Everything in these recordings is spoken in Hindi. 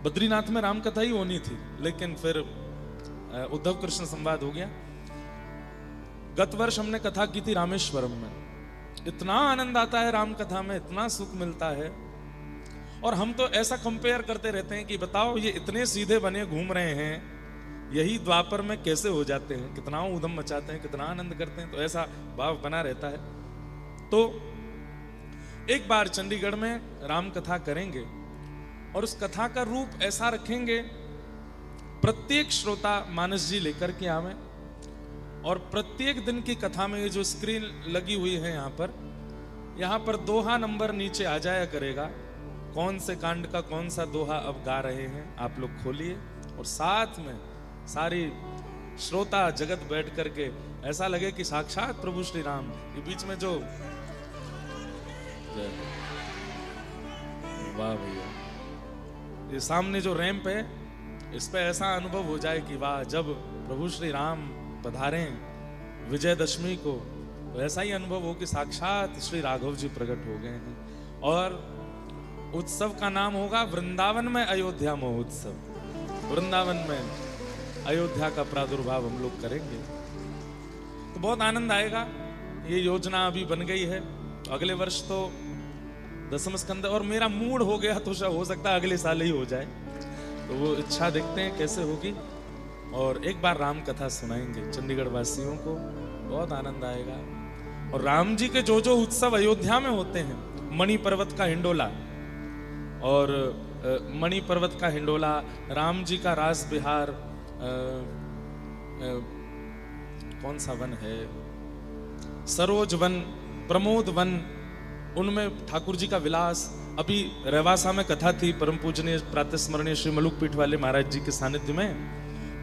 बद्रीनाथ में राम कथा ही होनी थी, लेकिन फिर उद्धव कृष्ण संवाद हो गया। गत वर्ष हमने कथा की थी रामेश्वरम में। इतना आनंद आता है राम कथा में, इतना सुख मिलता है। और हम तो ऐसा कंपेयर करते रहते हैं कि बताओ ये इतने सीधे बने घूम रहे हैं, यही द्वापर में कैसे हो जाते हैं, कितना उधम मचाते हैं, कितना आनंद करते हैं। तो ऐसा भाव बना रहता है। तो एक बार चंडीगढ़ में राम कथा करेंगे और उस कथा का रूप ऐसा रखेंगे, प्रत्येक श्रोता मानस जी लेकर के आवे और प्रत्येक दिन की कथा में ये जो स्क्रीन लगी हुई है यहाँ पर दोहा नंबर नीचे आ जाया करेगा, कौन से कांड का कौन सा दोहा अब गा रहे हैं आप लोग खोलिए, और साथ में सारी श्रोता जगत बैठ करके ऐसा लगे कि साक्षात प्रभु श्री राम। ये बीच में जो वाह भैया, ये सामने जो रैंप है इस पे ऐसा अनुभव हो जाए कि वाह, जब प्रभु श्री राम पधारे विजयदशमी को तो ऐसा ही अनुभव हो कि साक्षात श्री राघव जी प्रकट हो गए हैं। और उत्सव का नाम होगा वृंदावन में अयोध्या महोत्सव। वृंदावन में अयोध्या का प्रादुर्भाव हम लोग करेंगे तो बहुत आनंद आएगा। ये योजना अभी बन गई है। अगले वर्ष तो दसम स्कंद, और मेरा मूड हो गया तो हो सकता है अगले साल ही हो जाए, तो वो इच्छा देखते हैं कैसे होगी। और एक बार राम कथा सुनाएंगे चंडीगढ़ वासियों को, बहुत आनंद आएगा। और राम जी के जो जो उत्सव अयोध्या में होते हैं, मणि पर्वत का हिंडोला, और मणि पर्वत का हिंडोला, राम जी का रास बिहार, कौन सा वन है, सरोज वन, प्रमोद वन, उनमें ठाकुर जी का विलास। अभी रेवासा में कथा थी परम पूजनीय प्रातस्मरणीय श्री मलुक पीठ वाले महाराज जी के सानिध्य में,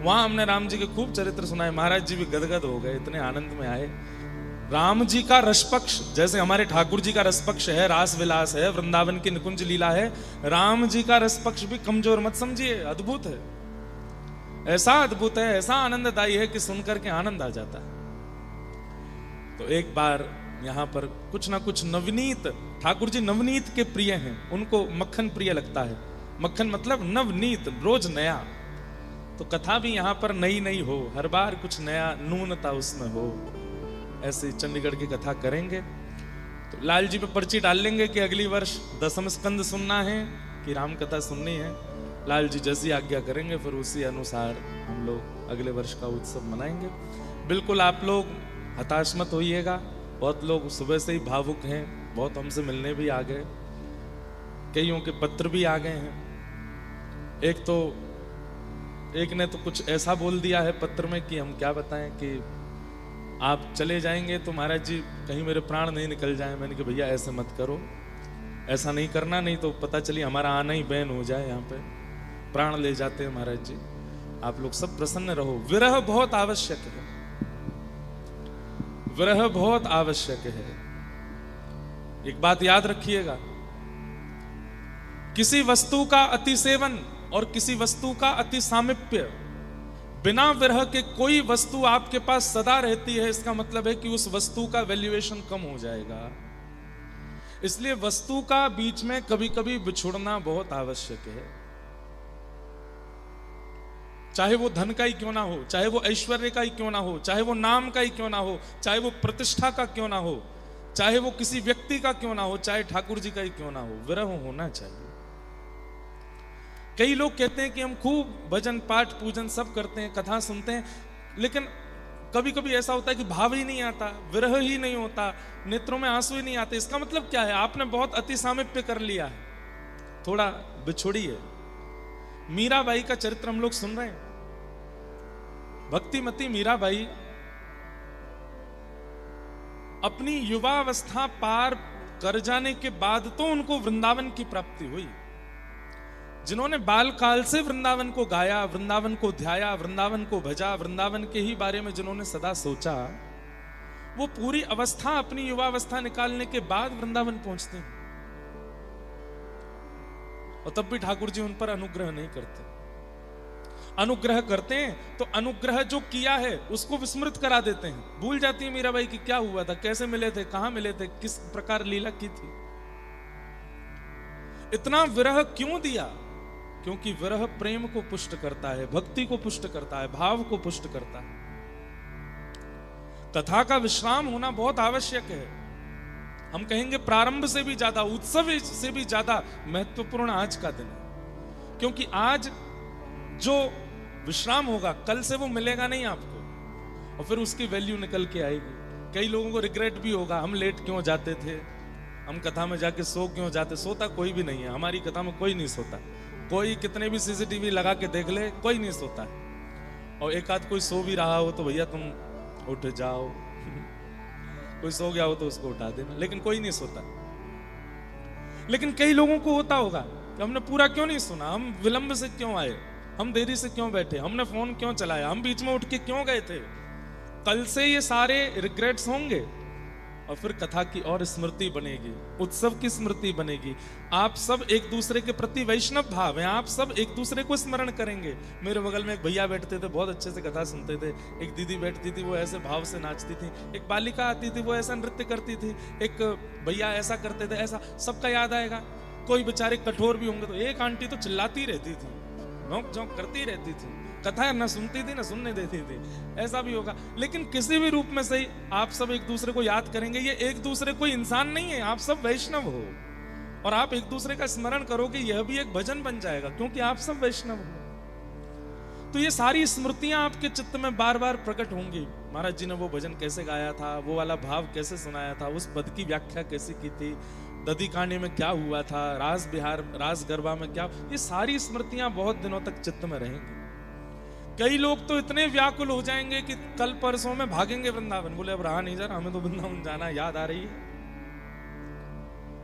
वहां हमने राम जी के खूब चरित्र सुनाए। महाराज जी भी गदगद हो गए, इतने आनंद में आए। राम जी का रसपक्ष, जैसे हमारे ठाकुर जी का रसपक्ष है, रास विलास है, वृंदावन की निकुंज लीला है, राम जी का रसपक्ष भी कमजोर मत समझिए, अद्भुत है। ऐसा अद्भुत है, ऐसा आनंददायी है कि सुनकर के आनंद आ जाता है। तो एक बार यहाँ पर कुछ ना कुछ नवनीत, ठाकुर जी नवनीत के प्रिय हैं, उनको मक्खन प्रिय लगता है। मक्खन मतलब नवनीत, रोज नया। तो कथा भी यहाँ पर नई नई हो, हर बार कुछ नया नूनता उसमें हो, ऐसे चंडीगढ़ की कथा करेंगे। तो लाल जी पे पर्ची डाल लेंगे कि अगली वर्ष दसम स्कंद सुनना है कि राम कथा सुननी है। लाल जी जैसी आज्ञा करेंगे फिर उसी अनुसार हम लोग अगले वर्ष का उत्सव मनाएंगे। बिल्कुल आप लोग हताश मत होइएगा। बहुत लोग सुबह से ही भावुक हैं, बहुत हमसे मिलने भी आ गए, कईयों के पत्र भी आ गए हैं। एक ने तो कुछ ऐसा बोल दिया है पत्र में कि हम क्या बताएं, कि आप चले जाएंगे तो महाराज जी कहीं मेरे प्राण नहीं निकल जाएं। मैंने कहा भैया ऐसे मत करो, ऐसा नहीं करना, नहीं तो पता चली हमारा आना ही बैन हो जाए, यहाँ पे प्राण ले जाते हैं महाराज जी। आप लोग सब प्रसन्न रहो। विरह बहुत आवश्यक है, विरह बहुत आवश्यक है। एक बात याद रखिएगा, किसी वस्तु का अति सेवन और किसी वस्तु का अति सामीप्य, बिना विरह के कोई वस्तु आपके पास सदा रहती है, इसका मतलब है कि उस वस्तु का वैल्यूएशन कम हो जाएगा। इसलिए वस्तु का बीच में कभी कभी बिछुड़ना बहुत आवश्यक है। चाहे वो धन का ही क्यों ना हो, चाहे वो ऐश्वर्य का ही क्यों ना हो, चाहे वो नाम का ही क्यों ना हो, चाहे वो प्रतिष्ठा का क्यों ना हो, चाहे वो किसी व्यक्ति का क्यों ना हो, चाहे ठाकुर जी का ही क्यों ना हो, विरह होना चाहिए। कई लोग कहते हैं कि हम खूब भजन पाठ पूजन सब करते हैं, कथा सुनते हैं, लेकिन कभी कभी ऐसा होता है कि भाव ही नहीं आता, विरह ही नहीं होता, नेत्रों में आंसू ही नहीं आते। इसका मतलब क्या है? आपने बहुत अति सामीप्य कर लिया है, थोड़ा बिछुड़िए। मीराबाई का चरित्र हम लोग सुन रहे हैं। भक्तिमती मीराबाई अपनी युवावस्था पार कर जाने के बाद तो उनको वृंदावन की प्राप्ति हुई। जिन्होंने बाल काल से वृंदावन को गाया, वृंदावन को ध्याया, वृंदावन को भजा, वृंदावन के ही बारे में जिन्होंने सदा सोचा, वो पूरी अवस्था, अपनी युवावस्था निकालने के बाद वृंदावन पहुंचते हैं। और तब भी ठाकुर जी उन पर अनुग्रह नहीं करते। अनुग्रह करते हैं तो अनुग्रह जो किया है उसको विस्मृत करा देते हैं। भूल जाती है मीराबाई कि क्या हुआ था, कैसे मिले थे, कहां मिले थे, किस प्रकार लीला की थी, इतना विरह क्यों दिया। क्योंकि विरह प्रेम को पुष्ट करता है, भक्ति को पुष्ट करता है, भाव को पुष्ट करता है। कथा का विश्राम होना बहुत आवश्यक है। हम कहेंगे प्रारंभ से भी ज्यादा, उत्सव से भी ज्यादा महत्वपूर्ण आज का दिन है, क्योंकि आज जो विश्राम होगा कल से वो मिलेगा नहीं आपको, और फिर उसकी वैल्यू निकल के आएगी। कई लोगों को रिग्रेट भी होगा, हम लेट क्यों जाते थे, हम कथा में जाके सो क्यों जाते। सोता कोई भी नहीं है, हमारी कथा में कोई नहीं सोता। कोई कितने भी सीसीटीवी लगा के देख ले, कोई नहीं सोता है। और एक आध कोई सो भी रहा हो तो भैया तुम उठ जाओ कोई सो गया हो तो उसको उठा देना, लेकिन कोई नहीं सोता। लेकिन कई लोगों को होता होगा कि हमने पूरा क्यों नहीं सुना, हम विलंब से क्यों आए, हम देरी से क्यों बैठे, हमने फोन क्यों चलाया, हम बीच में उठ के क्यों गए थे। कल से ये सारे रिग्रेट्स होंगे और फिर कथा की और स्मृति बनेगी, उत्सव की स्मृति बनेगी। आप सब एक दूसरे के प्रति वैष्णव भाव हैं, आप सब एक दूसरे को स्मरण करेंगे। मेरे बगल में एक भैया बैठते थे, बहुत अच्छे से कथा सुनते थे। एक दीदी बैठती थी, वो ऐसे भाव से नाचती थी। एक बालिका आती थी, वो ऐसा नृत्य करती थी। एक भैया ऐसा करते थे, ऐसा सबका याद आएगा। कोई बेचारे कठोर भी होंगे तो एक आंटी तो चिल्लाती रहती थी, नोक झोंक करती रहती थी, कथा न सुनती थी न सुनने देती थी। ऐसा भी होगा, लेकिन किसी भी रूप में सही आप सब एक दूसरे को याद करेंगे। ये एक दूसरे कोई इंसान नहीं है, आप सब वैष्णव हो और आप एक दूसरे का स्मरण करोगे, यह भी एक भजन बन जाएगा, क्योंकि आप सब वैष्णव हो। तो ये सारी स्मृतियां आपके चित्त में बार बार प्रकट होंगी। महाराज जी ने वो भजन कैसे गाया था, वो वाला भाव कैसे सुनाया था, उस पद की व्याख्या कैसे की थी, दधी कांडे में क्या हुआ था, रास बिहार रास गरबा में क्या, ये सारी स्मृतियां बहुत दिनों तक चित्त में रहेंगी। कई लोग तो इतने व्याकुल हो जाएंगे कि कल परसों में भागेंगे वृंदावन, बोले अब रहा नहीं जा रहा, हमें तो वृंदावन जाना, याद आ रही है।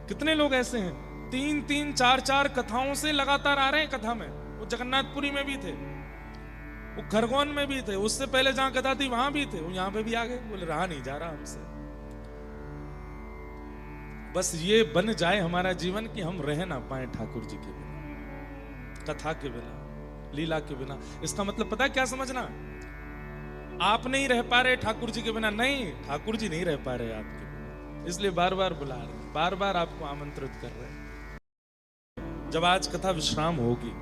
कितने लोग ऐसे हैं, 3-3, 4-4 कथाओं से लगातार आ रहे हैं कथा में। वो जगन्नाथपुरी में भी थे, वो खरगोन में भी थे, उससे पहले जहां कथा थी वहां भी थे, वो यहां पे भी आ गए, बोले रहा नहीं जा रहा हमसे। बस ये बन जाए हमारा जीवन कि हम रह ना पाए ठाकुर जी के बिना, कथा के बिना, लीला के बिना। इसका मतलब पता है क्या समझना, आप नहीं रह पा रहे ठाकुर जी के बिना, नहीं, ठाकुर जी नहीं रह पा रहे आपके बिना, इसलिए बार बार बुला रहे, बार बार आपको आमंत्रित कर रहे। जब आज कथा विश्राम होगी,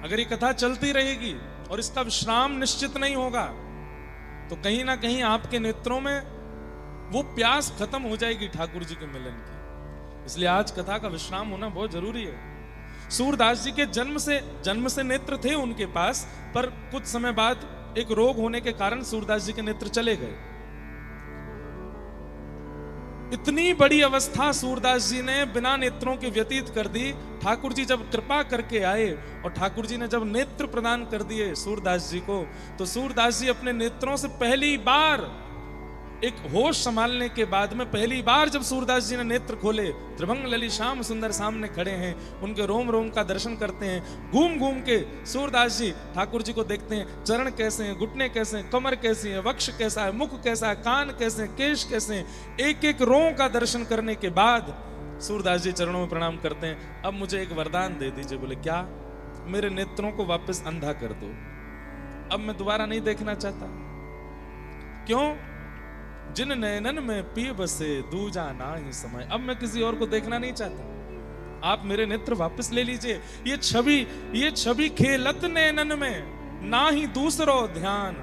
अगर ये कथा चलती रहेगी और इसका विश्राम निश्चित नहीं होगा, तो कहीं ना कहीं आपके नेत्रों में वो प्यास खत्म हो जाएगी ठाकुर जी के मिलन की। इसलिए आज कथा का विश्राम होना बहुत जरूरी है। सूरदास जी के जन्म से नेत्र थे उनके पास, पर कुछ समय बाद एक रोग होने के कारण सूरदास जी के नेत्र चले गए। इतनी बड़ी अवस्था सूरदास जी ने बिना नेत्रों के व्यतीत कर दी। ठाकुर जी जब कृपा करके आए और ठाकुर जी ने जब नेत्र प्रदान कर दिए सूरदास जी को, तो सूरदास जी अपने नेत्रों से पहली बार, एक होश संभालने के बाद में पहली बार जब सूरदास जी ने नेत्र खोले, त्रिभंग ललित श्याम सुंदर सामने खड़े हैं, उनके रोम रोम का दर्शन करते हैं। घूम घूम के सूरदास जी ठाकुर जी को देखते हैं, चरण कैसे हैं, घुटने कैसे हैं, कमर कैसी है, वक्ष कैसा है, मुख कैसा है, कान कैसे हैं, केश कैसे हैं, एक एक रों का दर्शन करने के बाद सूरदास जी चरणों में प्रणाम करते हैं। अब मुझे एक वरदान दे दीजिए। बोले क्या? मेरे नेत्रों को वापस अंधा कर दो, अब मैं दोबारा नहीं देखना चाहता। क्यों? जिन नयनन में पिय बसे दूजा ना ही समय, अब मैं किसी और को देखना नहीं चाहता, आप मेरे नेत्र वापस ले लीजिए। ये छवि खेलत नयनन में ना ही दूसरो ध्यान,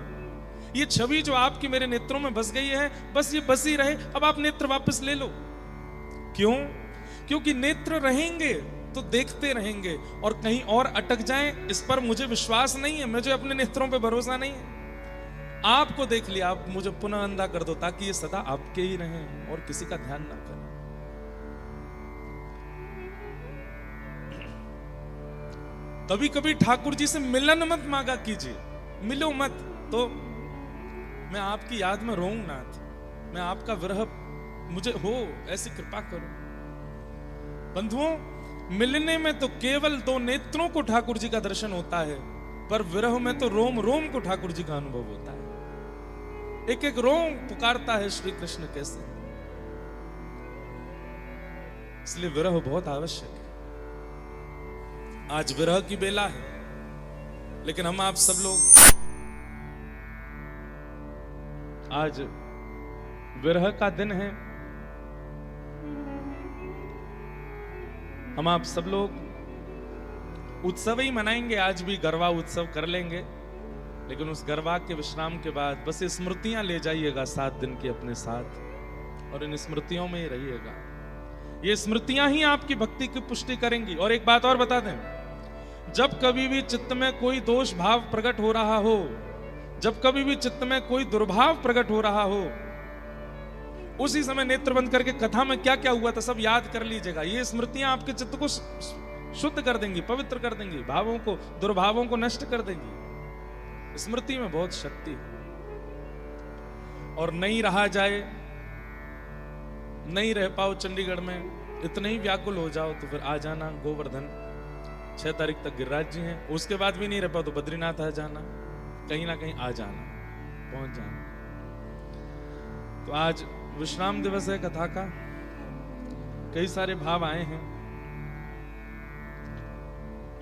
ये छवि जो आपकी मेरे नेत्रों में बस गई है, बस ये बसी रहे, अब आप नेत्र वापस ले लो। क्यों? क्योंकि नेत्र रहेंगे तो देखते रहेंगे, और कहीं और अटक जाएं इस पर मुझे विश्वास नहीं है, मुझे अपने नेत्रों पे भरोसा नहीं है। आपको देख लिया, आप मुझे पुनः अंधा कर दो ताकि ये सदा आपके ही रहें और किसी का ध्यान ना करें। कभी कभी ठाकुर जी से मिलन मत मांगा कीजिए, मिलो मत तो मैं आपकी याद में रोऊं नाथ, मैं आपका विरह मुझे हो, ऐसी कृपा करो। बंधुओं, मिलने में तो केवल दो नेत्रों को ठाकुर जी का दर्शन होता है, पर विरह में तो रोम रोम को ठाकुर जी का अनुभव होता है। एक एक रोम पुकारता है श्री कृष्ण कैसे। इसलिए विरह बहुत आवश्यक है। आज विरह की बेला है, लेकिन हम आप सब लोग आज विरह का दिन है, हम आप सब लोग उत्सव ही मनाएंगे, आज भी गरबा उत्सव कर लेंगे, लेकिन उस गरबा के विश्राम के बाद बस स्मृतियां ले जाइएगा 7 दिन की अपने साथ, और इन स्मृतियों में ही रहिएगा। ये स्मृतियां ही आपकी भक्ति की पुष्टि करेंगी। और एक बात और बता दें, जब कभी भी चित्त में कोई दोष भाव प्रकट हो रहा हो, जब कभी भी चित्त में कोई दुर्भाव प्रकट हो रहा हो, उसी समय नेत्र बंद करके कथा में क्या क्या हुआ था सब याद कर लीजिएगा। ये स्मृतियां आपके चित्त को शुद्ध कर देंगी, पवित्र कर देंगी, भावों को, दुर्भावों को नष्ट कर देंगी। स्मृति में बहुत शक्ति है। और नहीं रहा जाए, नहीं रह पाओ चंडीगढ़ में, इतने ही व्याकुल हो जाओ तो फिर आ जाना गोवर्धन। 6 तारीख तक गिरिराज जी हैं, उसके बाद भी नहीं रह पाओ तो बद्रीनाथ आ जाना, कहीं ना कहीं आ जाना, पहुंच जाना। तो आज विश्राम दिवस है कथा का, कई सारे भाव आए हैं।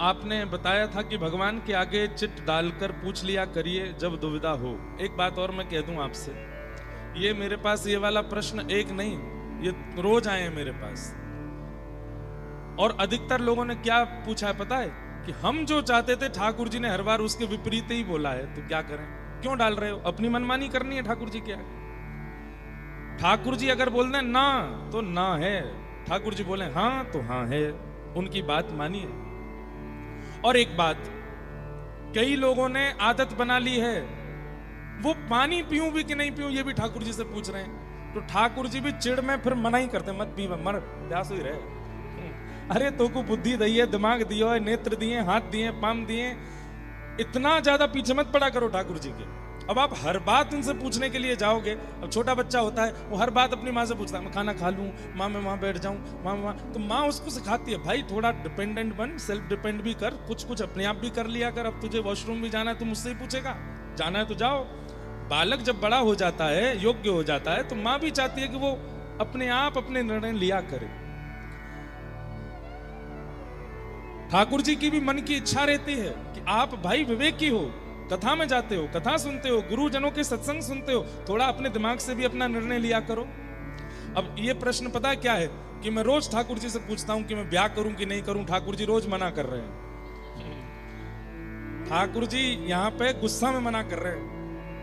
आपने बताया था कि भगवान के आगे चिट डालकर पूछ लिया करिए जब दुविधा हो। एक बात और मैं कह दूं आपसे, ये मेरे पास ये वाला प्रश्न एक नहीं, ये रोज आए हैं मेरे पास। और अधिकतर लोगों ने क्या पूछा है पता है, कि हम जो चाहते थे ठाकुर जी ने हर बार उसके विपरीत ही बोला है, तो क्या करें, क्यों डाल रहे हो, अपनी मनमानी करनी है ठाकुर जी के आगे। ठाकुर जी अगर बोल दें ना तो ना है, ठाकुर जी बोले हाँ तो हाँ है, उनकी बात मानिए। और एक बात, कई लोगों ने आदत बना ली है, वो पानी पीऊं भी कि नहीं पीऊं ये भी ठाकुर जी से पूछ रहे हैं। तो ठाकुर जी भी चिड़ में फिर मना ही करते, मत पी, मर प्यास ही रहे। अरे तो को बुद्धि दी है, दिमाग दिया है, नेत्र दिए, हाथ दिए, पाम दिए, इतना ज्यादा पीछे मत पड़ा करो ठाकुर जी के। अब आप हर बात उनसे पूछने के लिए जाओगे, अब छोटा बच्चा होता है वो हर बात अपनी माँ से पूछता है, मैं खाना खा लूं माँ, मैं वहां बैठ जाऊं माँ, तो माँ उसको सिखाती है भाई थोड़ा डिपेंडेंट बन, सेल्फ डिपेंड भी कर, कुछ कुछ अपने आप भी कर लिया कर। अब तुझे वॉशरूम भी जाना है तो मुझसे ही पूछेगा, जाना है तो जाओ। बालक जब बड़ा हो जाता है, योग्य हो जाता है, तो माँ भी चाहती है कि वो अपने आप अपने निर्णय लिया करे। ठाकुर जी की भी मन की इच्छा रहती है कि आप भाई विवेकी हो, कथा में जाते हो, कथा सुनते हो, गुरुजनों के सत्संग सुनते हो, थोड़ा अपने दिमाग से भी अपना निर्णय लिया करो। अब ये प्रश्न पता है क्या है, कि मैं रोज ठाकुर जी से पूछता हूं कि मैं ब्याह करूं कि नहीं करूं, ठाकुर जी रोज मना कर रहे हैं। ठाकुर जी यहाँ पे गुस्सा में मना कर रहे हैं,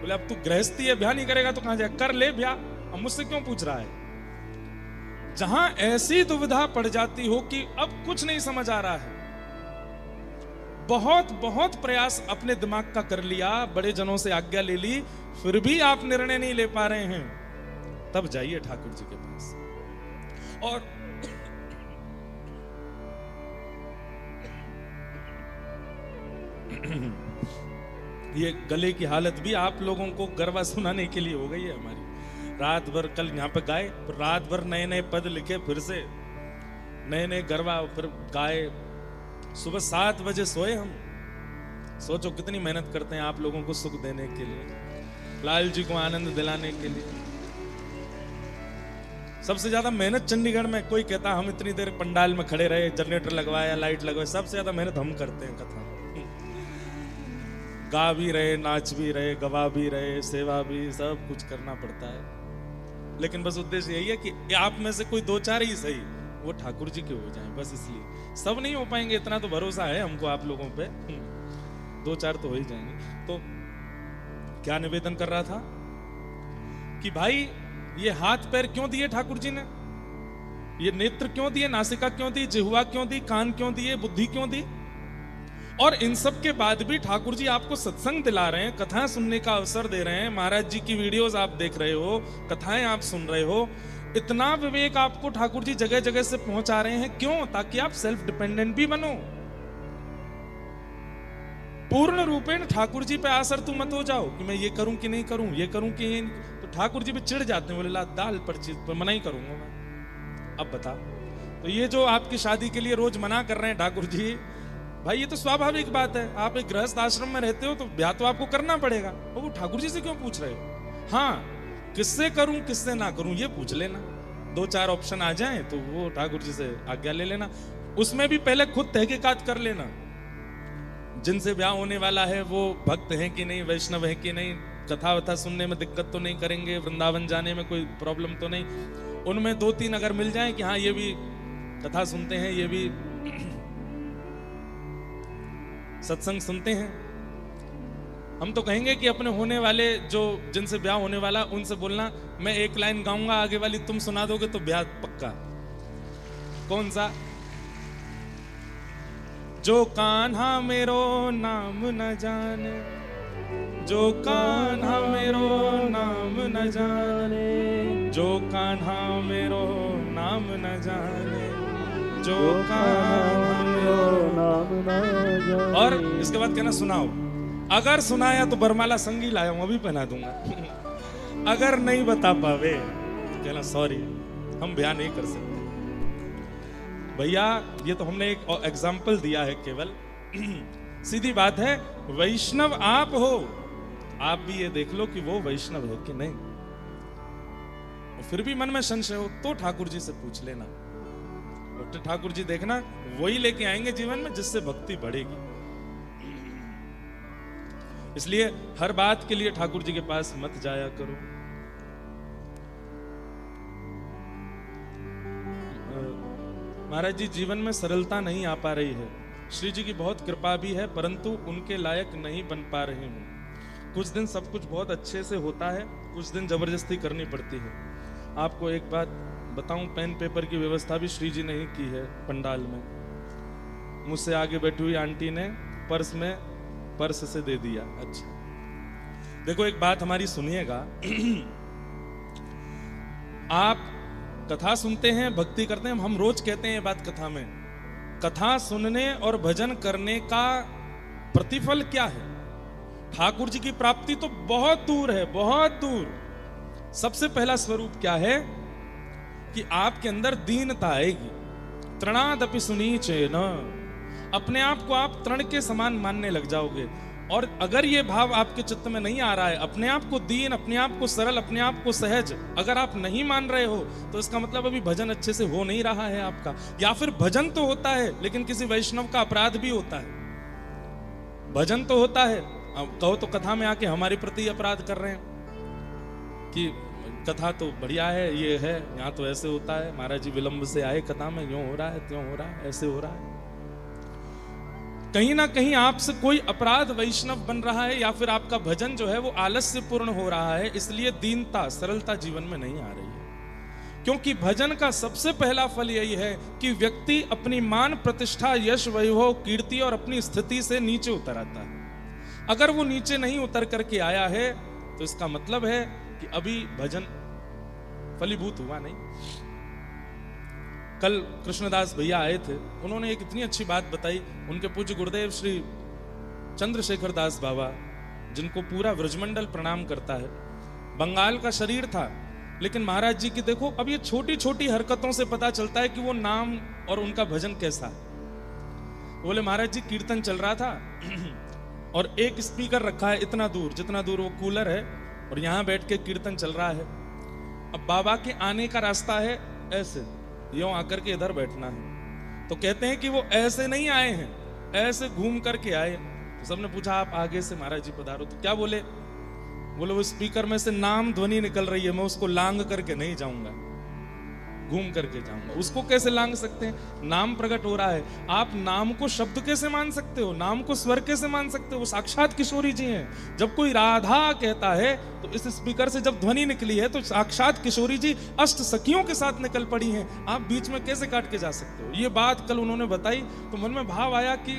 बोले अब तू गृहस्थी है, ब्याह नहीं करेगा तो कहां जाए, कर ले ब्याह, अब मुझसे क्यों पूछ रहा है। जहां ऐसी दुविधा पड़ जाती हो कि अब कुछ नहीं समझ आ रहा है, बहुत बहुत प्रयास अपने दिमाग का कर लिया, बड़े जनों से आज्ञा ले ली, फिर भी आप निर्णय नहीं ले पा रहे हैं, तब जाइए ठाकुर जी के पास। और ये गले की हालत भी आप लोगों को गरबा सुनाने के लिए हो गई है हमारी। रात भर कल यहाँ पे गाए, रात भर नए नए पद लिखे, फिर से नए नए गरबा फिर गाए, सुबह 7 बजे सोए हम। सोचो कितनी मेहनत करते हैं आप लोगों को सुख देने के लिए, लाल जी को आनंद दिलाने के लिए। सबसे ज्यादा मेहनत चंडीगढ़ में, कोई कहता हम इतनी देर पंडाल में खड़े रहे, जनरेटर लगवाया, लाइट लगवाया, सबसे ज्यादा मेहनत हम करते हैं कथा। गा भी रहे, नाच भी रहे, गवा भी रहे, सेवा भी, सब कुछ करना पड़ता है। लेकिन बस उद्देश्य यही है कि आप में से कोई 2-4 ही सही वो ठाकुर जी के हो जाएं, बस इसलिए। सब नहीं हो पाएंगे, इतना तो भरोसा है हमको आप लोगों पे, 2-4 तो हो ही जाएंगे। तो क्या निवेदन कर रहा था कि भाई ये हाथ पैर क्यों दिए ठाकुर जी ने, ये नेत्र क्यों दिए, नासिका क्यों दी, जिह्वा क्यों दी, कान क्यों दिए, बुद्धि क्यों दी। और इन सब के बाद भी ठाकुर जी आपको सत्संग दिला रहे हैं, कथाएं सुनने का अवसर दे रहे हैं, महाराज जी की वीडियोस आप देख रहे हो, कथाएं आप सुन रहे हो, इतना विवेक आपको ठाकुर जी जगह जगह से पहुंचा रहे हैं। क्यों? ताकि आप सेल्फ डिपेंडेंट भी बनो, पूर्ण रूपेण ठाकुर जी पे आसर तू मत हो जाओ कि मैं ये करूं कि नहीं करूं, ये करूं कि ये। तो ठाकुर जी भी चिढ़ जाते हैं, बोले ला दाल पर चीज पर मना ही करूंगा मैं। अब बता, तो ये जो आपकी शादी के लिए रोज मना कर रहे हैं ठाकुर जी, भाई ये तो स्वाभाविक बात है, आप एक गृहस्थ आश्रम में रहते हो तो ब्याह तो आपको करना पड़ेगा, और वो ठाकुर जी से क्यों पूछ रहे हो। हाँ, किससे करूं किससे ना करूं ये पूछ लेना, 2-4 ऑप्शन आ जाएं तो वो ठाकुर जी से आज्ञा ले लेना। उसमें भी पहले खुद तहकीकात कर लेना, जिनसे ब्याह होने वाला है वो भक्त हैं कि नहीं, वैष्णव है कि नहीं, कथा वथा सुनने में दिक्कत तो नहीं करेंगे, वृंदावन जाने में कोई प्रॉब्लम तो नहीं। उनमें 2-3 अगर मिल जाए कि हाँ ये भी कथा सुनते हैं, ये भी सत्संग सुनते हैं। हम तो कहेंगे कि अपने होने वाले जो जिनसे ब्याह होने वाला उनसे बोलना, मैं एक लाइन गाऊंगा, आगे वाली तुम सुना दोगे तो ब्याह पक्का। कौन सा? जो कान्हा मेरो नाम न जाने, जो कान्हा मेरो नाम न जाने, जो कान्हा मेरो नाम न जाने, जो कान्हा मेरो नाम न जाने। और इसके बाद कहना सुनाओ। अगर सुनाया तो बरमाला संगी लाया हूं, अभी पहना दूंगा। अगर नहीं बता पावे तो कहना सॉरी, हम बयान नहीं कर सकते। भैया ये तो हमने एक एग्जाम्पल दिया है केवल। सीधी बात है, वैष्णव आप हो, आप भी ये देख लो कि वो वैष्णव है कि नहीं। और फिर भी मन में संशय हो तो ठाकुर जी से पूछ लेना। तो ठाकुर जी देखना वही लेके आएंगे जीवन में जिससे भक्ति बढ़ेगी। इसलिए हर बात के लिए ठाकुर जी के पास मत जाया करो। महाराज जी, जीवन में सरलता नहीं आ पा रही है। श्री जी की बहुत कृपा भी है, परंतु उनके लायक नहीं बन पा रही हूं। कुछ दिन सब कुछ बहुत अच्छे से होता है, कुछ दिन जबरदस्ती करनी पड़ती है। आपको एक बात बताऊं, पेन पेपर की व्यवस्था भी श्री जी ने ही की है पंडाल में। मुझसे आगे बैठी हुई आंटी ने पर्स से दे दिया। अच्छा देखो, एक बात हमारी सुनिएगा। आप कथा सुनते हैं, भक्ति करते हैं, हम रोज कहते हैं ये बात कथा में, कथा सुनने और भजन करने का प्रतिफल क्या है? ठाकुर जी की प्राप्ति तो बहुत दूर है, बहुत दूर। सबसे पहला स्वरूप क्या है कि आपके अंदर दीनता आएगी। तृणादपि सुनीचेन, अपने आप को आप तृण के समान मानने लग जाओगे। और अगर ये भाव आपके चित्त में नहीं आ रहा है, अपने आप को दीन, अपने आप को सरल, अपने आप को सहज अगर आप नहीं मान रहे हो, तो इसका मतलब अभी भजन अच्छे से हो नहीं रहा है आपका। या फिर भजन तो होता है लेकिन किसी वैष्णव का अपराध भी होता है। भजन तो होता है, कहो तो कथा में आके हमारे प्रति अपराध कर रहे हैं कि कथा तो बढ़िया है, ये है, यहाँ तो ऐसे होता है, महाराज जी विलंब से आए कथा में, यूं हो रहा है, त्यों हो रहा है, ऐसे हो रहा है। कहीं ना कहीं आपसे कोई अपराध वैष्णव बन रहा है, या फिर आपका भजन जो है वो आलस्य पूर्ण हो रहा है। इसलिए दीनता, सरलता जीवन में नहीं आ रही है। क्योंकि भजन का सबसे पहला फल यही है कि व्यक्ति अपनी मान प्रतिष्ठा, यश, वैभव, कीर्ति और अपनी स्थिति से नीचे उतर आता है। अगर वो नीचे नहीं उतर करके आया है तो इसका मतलब है कि अभी भजन फलीभूत हुआ नहीं। कल कृष्णदास भैया आए थे, उन्होंने एक इतनी अच्छी बात बताई। उनके पूज्य गुरुदेव श्री चंद्रशेखर दास बाबा, जिनको पूरा व्रजमंडल प्रणाम करता है, बंगाल का शरीर था, लेकिन महाराज जी की देखो अब ये छोटी छोटी हरकतों से पता चलता है कि वो नाम और उनका भजन कैसा है। बोले महाराज जी कीर्तन चल रहा था और एक स्पीकर रखा है इतना दूर, जितना दूर वो कूलर है, और यहां बैठ के कीर्तन चल रहा है। अब बाबा के आने का रास्ता है ऐसे, यूं आकर के इधर बैठना है। तो कहते हैं कि वो ऐसे नहीं आए हैं, ऐसे घूम करके आए। तो सबने पूछा आप आगे से महाराज जी पधारो। तो क्या बोले? बोले वो स्पीकर में से नाम ध्वनि निकल रही है, मैं उसको लांग करके नहीं जाऊंगा, घूम करके जाऊंगा। उसको कैसे लांग सकते हैं? नाम प्रकट हो रहा है। आप नाम को शब्द कैसे मान सकते हो? नाम को स्वर कैसे मान सकते हो? वो साक्षात किशोरी जी हैं। जब कोई राधा कहता है तो इस स्पीकर से जब ध्वनि निकली है तो साक्षात किशोरी जी अष्ट सखियों के साथ निकल पड़ी हैं। आप बीच में कैसे काट के जा सकते हो? ये बात कल उन्होंने बताई तो मन में भाव आया कि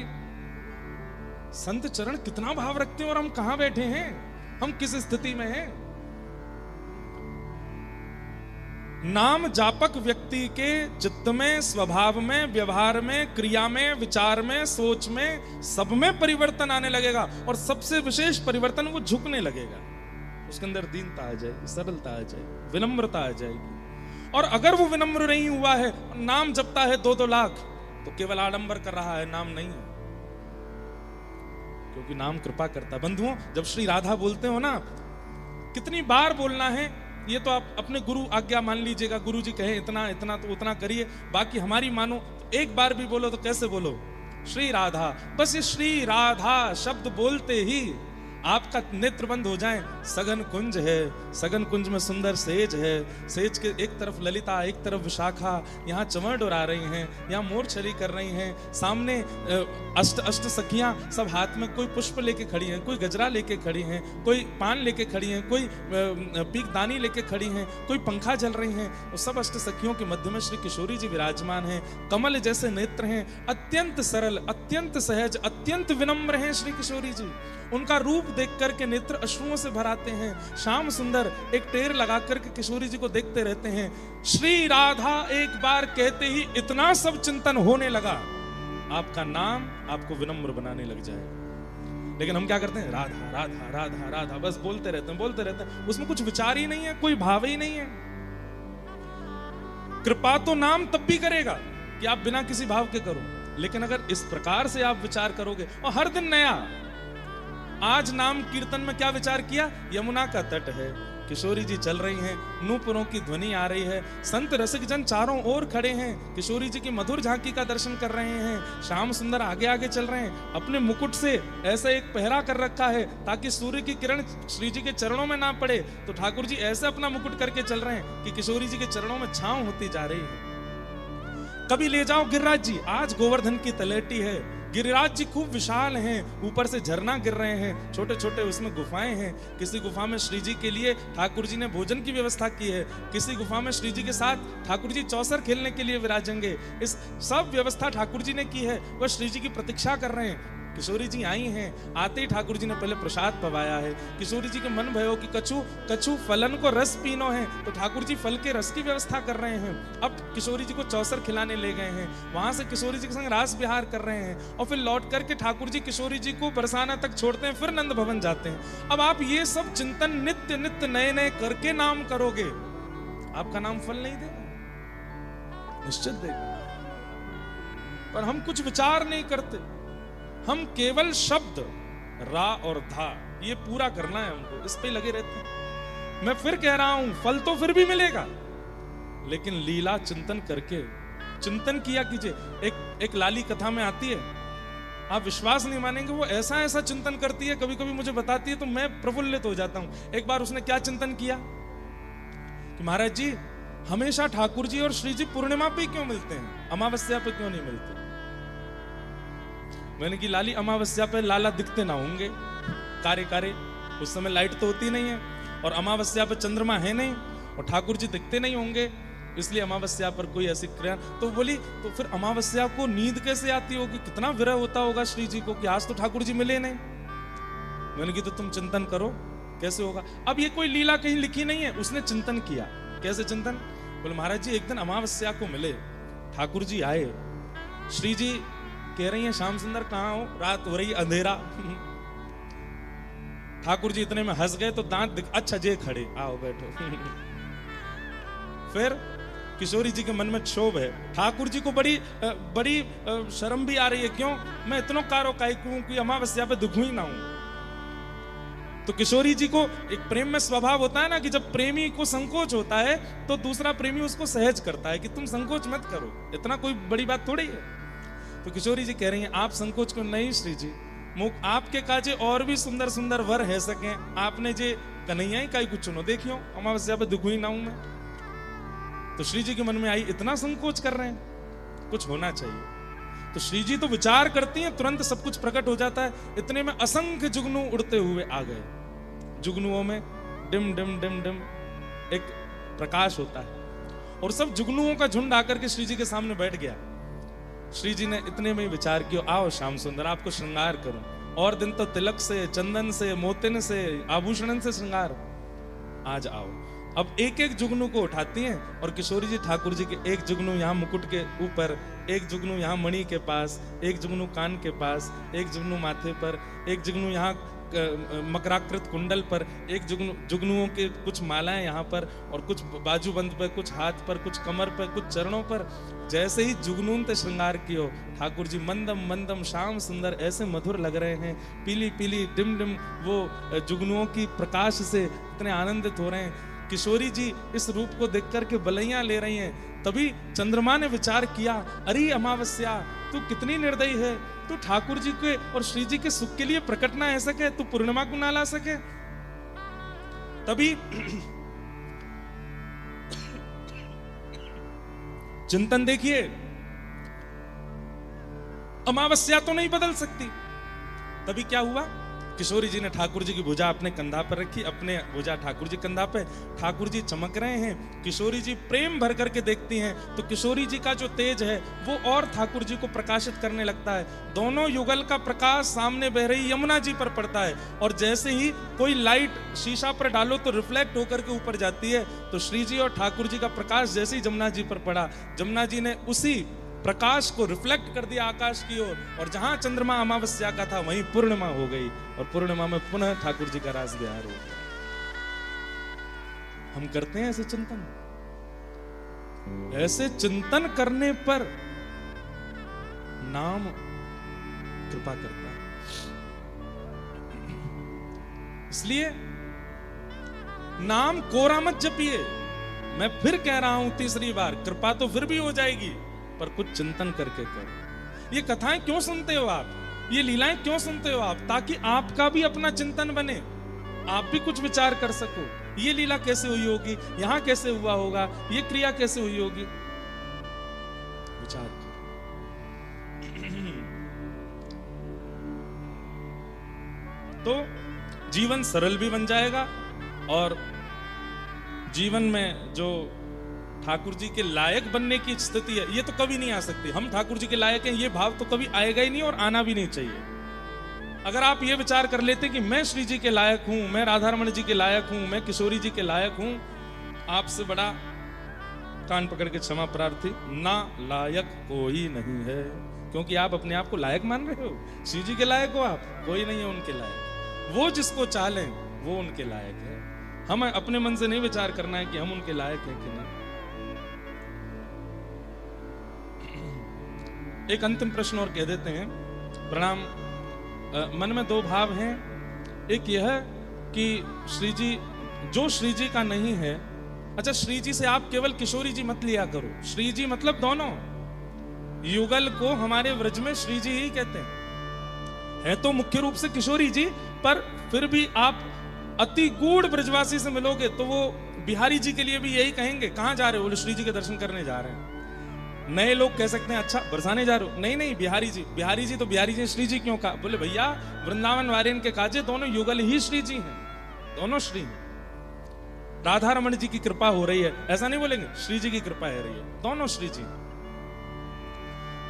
संत चरण कितना भाव रखते हैं और हम कहां बैठे हैं, हम किस स्थिति में हैं। नाम जापक व्यक्ति के चित्त में, स्वभाव में, व्यवहार में, क्रिया में, विचार में, सोच में, सब में परिवर्तन आने लगेगा। और सबसे विशेष परिवर्तन, वो झुकने लगेगा। उसके अंदर दीनता आ जाएगी, सरलता आ जाएगी, विनम्रता आ जाएगी। और अगर वो विनम्र नहीं हुआ है, नाम जपता है 2-2 लाख, तो केवल आडंबर कर रहा है, नाम नहीं है। क्योंकि नाम कृपा करता। बंधुओं, जब श्री राधा बोलते हो ना, कितनी बार बोलना है ये तो आप अपने गुरु आज्ञा मान लीजिएगा। गुरु जी कहे इतना इतना तो उतना करिए, बाकी हमारी मानो। तो एक बार भी बोलो तो कैसे बोलो? श्री राधा। बस ये श्री राधा शब्द बोलते ही आपका नेत्र बंद हो जाए, सघन कुंज है, सघन कुंज में सुंदर सेज है, सेज के एक तरफ ललिता एक तरफ विशाखा, यहाँ चमड़ उड़ा रही हैं, यहाँ मोर छली कर रही हैं, सामने अष्ट सखियां सब हाथ में कोई पुष्प लेके खड़ी हैं, कोई गजरा लेके खड़ी हैं, कोई पान लेके खड़ी हैं, कोई पीकदानी लेके खड़ी हैं, कोई पंखा जल रही हैं, और सब अष्ट सखियों के मध्य में श्री किशोरी जी विराजमान हैं। कमल जैसे नेत्र हैं, अत्यंत सरल, अत्यंत सहज, अत्यंत विनम्र हैं श्री किशोरी जी। उनका रूप देख करके नेत्र अश्रुओं से भर आते हैं। श्याम सुंदर एक टेर लगा करके किशोरी जी को देखते रहते हैं। श्री राधा एक बार कहते ही इतना सब चिंतन होने लगा, आपका नाम आपको विनम्र बनाने लग जाएगा। लेकिन हम क्या करते हैं, राधा राधा राधा राधा, बस बोलते रहते हैं, बोलते रहते हैं, उसमें कुछ विचार ही नहीं है, कोई भाव ही नहीं है। कृपा तो नाम तब भी करेगा कि आप बिना किसी भाव के करो, लेकिन अगर इस प्रकार से आप विचार करोगे, और हर दिन नया। आज नाम कीर्तन में क्या विचार किया, यमुना का तट है, किशोरी जी चल रही हैं, नूपुरों की ध्वनि आ रही है, संत रसिक जन चारों ओर खड़े हैं, किशोरी जी की मधुर झांकी का दर्शन कर रहे हैं। श्याम सुंदर आगे आगे चल रहे हैं, अपने मुकुट से ऐसा एक पहरा कर रखा है ताकि सूर्य की किरण श्री जी के चरणों में ना पड़े, तो ठाकुर जी ऐसे अपना मुकुट करके चल रहे हैं कि किशोरी जी के चरणों में छांव होती जा रही है। कभी ले जाओ गिरिराज जी, आज गोवर्धन की तलेटी है, गिरिराज जी खूब विशाल हैं, ऊपर से झरना गिर रहे हैं, छोटे छोटे उसमें गुफाएं हैं। किसी गुफा में श्री जी के लिए ठाकुर जी ने भोजन की व्यवस्था की है, किसी गुफा में श्री जी के साथ ठाकुर जी चौसर खेलने के लिए विराजेंगे। इस सब व्यवस्था ठाकुर जी ने की है, वह श्री जी की प्रतीक्षा कर रहे हैं। किशोरी जी आई हैं, आते ही ठाकुर जी ने पहले प्रसाद पवाया है। किशोरी जी के मन भयो कि कछु फलन को रस पीनो है, तो ठाकुर जी फल के रस की व्यवस्था कर रहे हैं। अब किशोरी जी को चौसर खिलाने ले गए हैं, वहां से किशोरी जी के संग रास विहार कर रहे हैं, और फिर लौट करके ठाकुर जी किशोरी जी को बरसाना तक छोड़ते हैं, फिर नंद भवन जाते हैं। अब आप ये सब चिंतन नित्य नित्य नए नए करके नाम करोगे, आपका नाम फल नहीं देगा, निश्चित देगा। पर हम कुछ विचार नहीं करते, हम केवल शब्द रा और धा ये पूरा करना है हमको, इस पे लगे रहते हैं। मैं फिर कह रहा हूं, फल तो फिर भी मिलेगा, लेकिन लीला चिंतन करके चिंतन किया कीजिए। एक लाली कथा में आती है, आप विश्वास नहीं मानेंगे, वो ऐसा ऐसा चिंतन करती है, कभी कभी मुझे बताती है तो मैं प्रफुल्लित हो जाता हूं। एक बार उसने क्या चिंतन किया कि महाराज जी हमेशा ठाकुर जी और श्री जी पूर्णिमा पे क्यों मिलते हैं, अमावस्या पे क्यों नहीं मिलते। मैंने कि लाली अमावस्या पे लाला दिखते ना होंगे, कारे कारे, उस समय लाइट तो होती नहीं है, और अमावस्या पे चंद्रमा है नहीं, और ठाकुर जी दिखते नहीं होंगे, इसलिए अमावस्या पर कोई ऐसी क्रिया। तो बोली तो फिर अमावस्या को नींद कैसे आती होगी, कितना विरह होता होगा श्री जी को कि आज तो ठाकुर जी मिले नहीं। मैंने कि तो तुम चिंतन करो कैसे होगा। अब ये कोई लीला कहीं लिखी नहीं है, उसने चिंतन किया। कैसे चिंतन, बोले महाराज जी एक दिन अमावस्या को मिले, ठाकुर जी आए, श्री जी कह रही हैं श्याम सुंदर कहाँ हो, रात हो रही अंधेरा। ठाकुर जी इतने में हंस गए तो दांत दिख, अच्छा जे खड़े, आओ बैठो। फिर किशोरी जी के मन में क्षोभ है, ठाकुर जी को बड़ी शर्म भी आ रही है, क्यों मैं इतना कारो कायकू कि अमावस्या पे दुखू ही ना हूं। तो किशोरी जी को एक प्रेम में स्वभाव होता है ना कि जब प्रेमी को संकोच होता है तो दूसरा प्रेमी उसको सहज करता है कि तुम संकोच मत करो, इतना कोई बड़ी बात थोड़ी है। तो किशोरी जी कह रही हैं आप संकोच को नहीं श्री जी, मुख आपके काजे और भी सुंदर सुंदर वर है सके, आपने जे कन्हैया ही काई कुछ चुनो, देखियो अमावस्या पे दुखू ही ना हूं मैं। तो श्री जी के मन में आई इतना संकोच कर रहे हैं, कुछ होना चाहिए। तो श्री जी तो विचार करती हैं, तुरंत सब कुछ प्रकट हो जाता है। इतने में असंख्य जुगनू उड़ते हुए आ गए, जुगनुओं में डिम डिम डिम डिम एक प्रकाश होता है, और सब जुगनुओं का झुंड आकर के श्री जी के सामने बैठ गया। श्री जी ने इतने में विचार किया, आओ श्याम सुंदर आपको श्रृंगार करूं, और दिन तो तिलक से, चंदन से, मोतिन से, आभूषण से श्रृंगार, आज आओ। अब एक एक जुगनू को उठाती हैं, और किशोरी जी ठाकुर जी के एक जुगनू यहाँ मुकुट के ऊपर, एक जुगनू यहाँ मणि के पास, एक जुगनू कान के पास, एक जुगनू माथे पर, एक जुगनू यहाँ मकराकृत कुंडल पर, एक जुगनुओं के कुछ मालाएं यहाँ पर, और कुछ बाजूबंद पर, कुछ हाथ पर, कुछ कमर पर, कुछ चरणों पर। जैसे ही जुगनून ते श्रृंगार कियो, ठाकुर जी मंदम मंदम श्याम सुंदर ऐसे मधुर लग रहे हैं, पीली पीली डिम डिम वो जुगनुओं की प्रकाश से इतने आनंदित हो रहे हैं। किशोरी जी इस रूप को देख करके बलैया ले रही हैं। तभी चंद्रमा ने विचार किया, अरे अमावस्या तू कितनी निर्दयी है, तो ठाकुर जी के और श्री जी के सुख के लिए प्रकट ना हो सके, तो पूर्णिमा को ना ला सके। तभी चिंतन देखिए, अमावस्या तो नहीं बदल सकती। तभी क्या हुआ, किशोरी जी ने ठाकुर जी की भुजा अपने कंधा पर रखी, अपने भुजा ठाकुर जी कंधा पे। ठाकुर जी चमक रहे हैं, किशोरी जी प्रेम भर करके देखती हैं, तो किशोरी जी का जो तेज है वो और ठाकुर जी को प्रकाशित करने लगता है। दोनों युगल का प्रकाश सामने बह रही यमुना जी पर पड़ता है, और जैसे ही कोई लाइट शीशा पर डालो तो रिफ्लेक्ट होकर के ऊपर जाती है। तो श्री जी और ठाकुर जी का प्रकाश जैसे ही जमुना जी पर पड़ा, जमुना जी ने उसी प्रकाश को रिफ्लेक्ट कर दिया आकाश की ओर, और जहां चंद्रमा अमावस्या का था वहीं पूर्णिमा हो गई, और पूर्णिमा में पुनः ठाकुर जी का रास विहार हो गया। हम करते हैं ऐसे चिंतन? ऐसे चिंतन करने पर नाम कृपा करता है। इसलिए नाम कोरा मत जपिए। मैं फिर कह रहा हूं तीसरी बार, कृपा तो फिर भी हो जाएगी, पर कुछ चिंतन करके करो। ये कथाएं क्यों सुनते हो आप, ये लीलाएं क्यों सुनते हो आप? ताकि आपका भी अपना चिंतन बने, आप भी कुछ विचार कर सको। ये लीला कैसे हुई होगी, यहां कैसे हुआ होगा, ये क्रिया कैसे हुई होगी, विचार करो। तो जीवन सरल भी बन जाएगा, और जीवन में जो ठाकुर जी के लायक बनने की स्थिति है, ये तो कभी नहीं आ सकती। हम ठाकुर जी के लायक हैं, ये भाव तो कभी आएगा ही नहीं, और आना भी नहीं चाहिए। अगर आप ये विचार कर लेते कि मैं श्री जी के लायक हूं, मैं राधा रमण जी के लायक हूं, मैं किशोरी जी के लायक हूं, आपसे बड़ा कान पकड़ के क्षमा प्रार्थी ना लायक कोई नहीं है। क्योंकि आप अपने आप को लायक मान रहे हो। श्री जी के लायक हो आप, कोई नहीं है उनके लायक। वो जिसको चालें वो उनके लायक है। हमें अपने मन से नहीं विचार करना है कि हम उनके लायक हैं कि नहीं। एक अंतिम प्रश्न और कह देते हैं। प्रणाम। मन में दो भाव हैं। एक यह कि श्री जी, जो श्री जी का नहीं है, अच्छा श्री जी से आप केवल किशोरी जी मत लिया करो। श्री जी मतलब दोनों युगल को हमारे व्रज में श्री जी ही कहते हैं। है तो मुख्य रूप से किशोरी जी, पर फिर भी आप अति गूढ़ ब्रजवासी से मिलोगे तो वो बिहारी जी के लिए भी यही कहेंगे, कहां जा रहे हो? बोले श्री जी के दर्शन करने जा रहे हैं। नए लोग कह सकते हैं अच्छा बरसाने जा रहे हो? नहीं नहीं, बिहारी जी। बिहारी जी तो बिहारी जी, श्री जी क्यों कहा? बोले भैया वृंदावन वारियन के काजे दोनों युगल ही श्री जी हैं, दोनों श्री हैं। राधा रमण जी की कृपा हो रही है, ऐसा नहीं बोलेंगे, श्री जी की कृपा है रही है, दोनों श्री जी।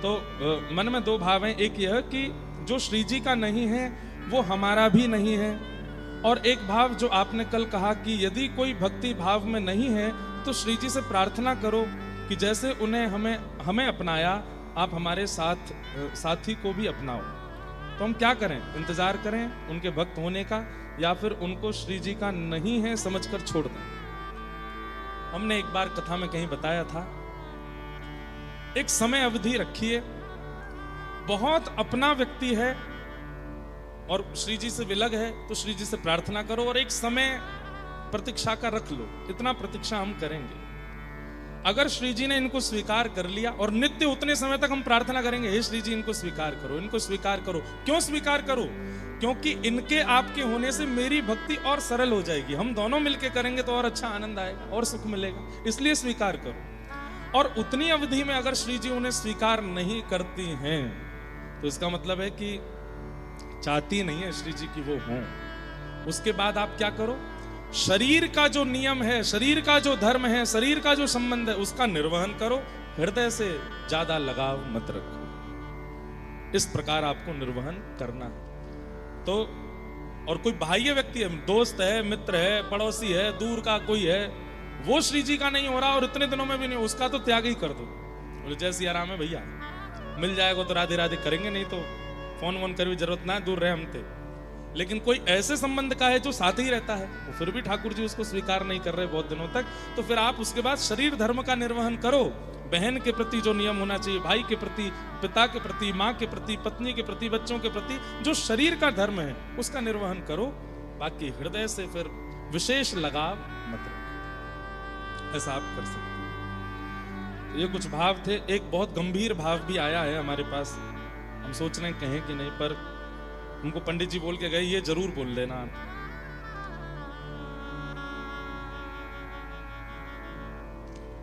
तो मन में दो भाव हैं। एक यह कि जो श्री जी का नहीं है वो हमारा भी नहीं है, और एक भाव जो आपने कल कहा कि यदि कोई भक्ति भाव में नहीं है तो श्री जी से प्रार्थना करो कि जैसे उन्हें हमें अपनाया, आप हमारे साथी को भी अपनाओ। तो हम क्या करें? इंतजार करें उनके भक्त होने का, या फिर उनको श्री जी का नहीं है समझकर छोड़ दें? हमने एक बार कथा में कहीं बताया था, एक समय अवधि रखिए, बहुत अपना व्यक्ति है और श्री जी से विलग है, तो श्री जी से प्रार्थना करो और एक समय प्रतीक्षा का रख लो, इतना प्रतीक्षा हम करेंगे। अगर श्री जी ने इनको स्वीकार कर लिया, और नित्य उतने समय तक हम प्रार्थना करेंगे, हे श्री जी इनको स्वीकार करो, इनको स्वीकार करो। क्यों स्वीकार करो? क्योंकि इनके आपके होने से मेरी भक्ति और सरल हो जाएगी। हम दोनों मिलके करेंगे तो और अच्छा आनंद आएगा और सुख मिलेगा, इसलिए स्वीकार करो। और उतनी अवधि में अगर श्री जी उन्हें स्वीकार नहीं करती हैं तो इसका मतलब है कि चाहती नहीं है श्री जी की वो हों। उसके बाद आप क्या करो? शरीर का जो नियम है, शरीर का जो धर्म है, शरीर का जो संबंध है, उसका निर्वहन करो। हृदय से ज्यादा लगाव मत रखो। इस प्रकार आपको निर्वहन करना है। तो और कोई बाह्य व्यक्ति है, दोस्त है, मित्र है, पड़ोसी है, दूर का कोई है, वो श्री जी का नहीं हो रहा और इतने दिनों में भी नहीं, उसका तो त्याग ही कर दो। बोले जय सिया राम है भैया, मिल जाएगा तो राधे राधे करेंगे, नहीं तो फोन वोन कर भी जरूरत ना, दूर रहे हमसे। लेकिन कोई ऐसे संबंध का है जो साथ ही रहता है, वो फिर भी ठाकुर जी उसको स्वीकार नहीं कर रहे बहुत दिनों तक, तो फिर आप उसके बाद शरीर धर्म का निर्वहन करो। बहन के प्रति जो नियम होना चाहिए, भाई के प्रति, पिता के प्रति, माँ के प्रति, पत्नी के प्रति, बच्चों के प्रति, जो शरीर का धर्म है उसका निर्वहन करो। बाकी हृदय से फिर विशेष लगाव मत रखो। ऐसा आप कर सकते हैं। ये कुछ भाव थे। एक बहुत गंभीर भाव भी आया है हमारे पास, हम सोच रहे हैं कहें कि नहीं, पर उनको पंडित जी बोल के गए ये जरूर बोल लेना आप।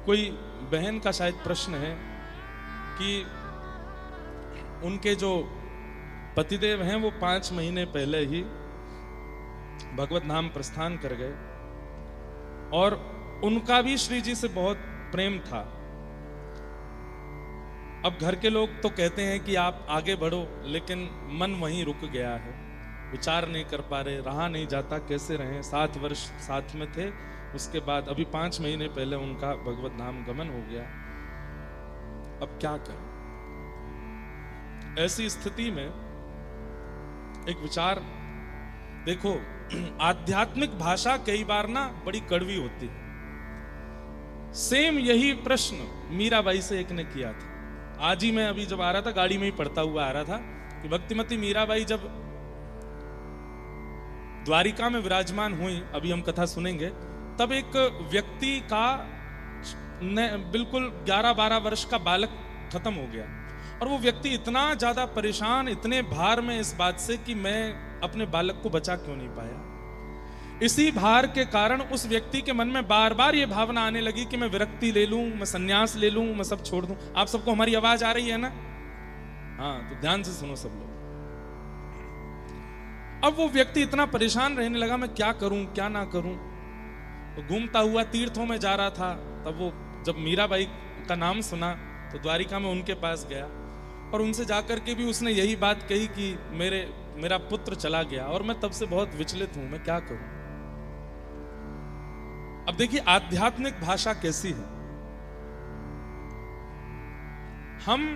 कोई बहन का शायद प्रश्न है कि उनके जो पतिदेव हैं वो 5 महीने पहले ही भगवत नाम प्रस्थान कर गए और उनका भी श्री जी से बहुत प्रेम था। अब घर के लोग तो कहते हैं कि आप आगे बढ़ो, लेकिन मन वहीं रुक गया है, विचार नहीं कर पा रहे, रहा नहीं जाता, कैसे रहें। 7 वर्ष साथ में थे, उसके बाद अभी 5 महीने पहले उनका भगवत नाम गमन हो गया। अब क्या करें? ऐसी स्थिति में एक विचार देखो, आध्यात्मिक भाषा कई बार ना बड़ी कड़वी होती है। सेम यही प्रश्न मीराबाई से एक ने किया था। आज ही मैं अभी जब आ रहा था, गाड़ी में ही पढ़ता हुआ आ रहा था कि भक्तिमती मीराबाई जब द्वारिका में विराजमान हुई, अभी हम कथा सुनेंगे, तब एक व्यक्ति का बिल्कुल 11-12 वर्ष का बालक खत्म हो गया और वो व्यक्ति इतना ज्यादा परेशान, इतने भार में इस बात से कि मैं अपने बालक को बचा क्यों नहीं पाया। इसी भार के कारण उस व्यक्ति के मन में बार बार ये भावना आने लगी कि मैं विरक्ति ले लूं, मैं संन्यास ले लूं, मैं सब छोड़ दूं। आप सबको हमारी आवाज आ रही है ना? हाँ, तो ध्यान से सुनो सब लोग। अब वो व्यक्ति इतना परेशान रहने लगा, मैं क्या करूं क्या ना करूं। तो घूमता हुआ तीर्थों में जा रहा था, तब वो जब मीराबाई का नाम सुना तो द्वारिका में उनके पास गया और उनसे जाकर के भी उसने यही बात कही कि मेरा पुत्र चला गया और मैं तब से बहुत विचलित हूं, मैं क्या करूं। अब देखिए आध्यात्मिक भाषा कैसी है। हम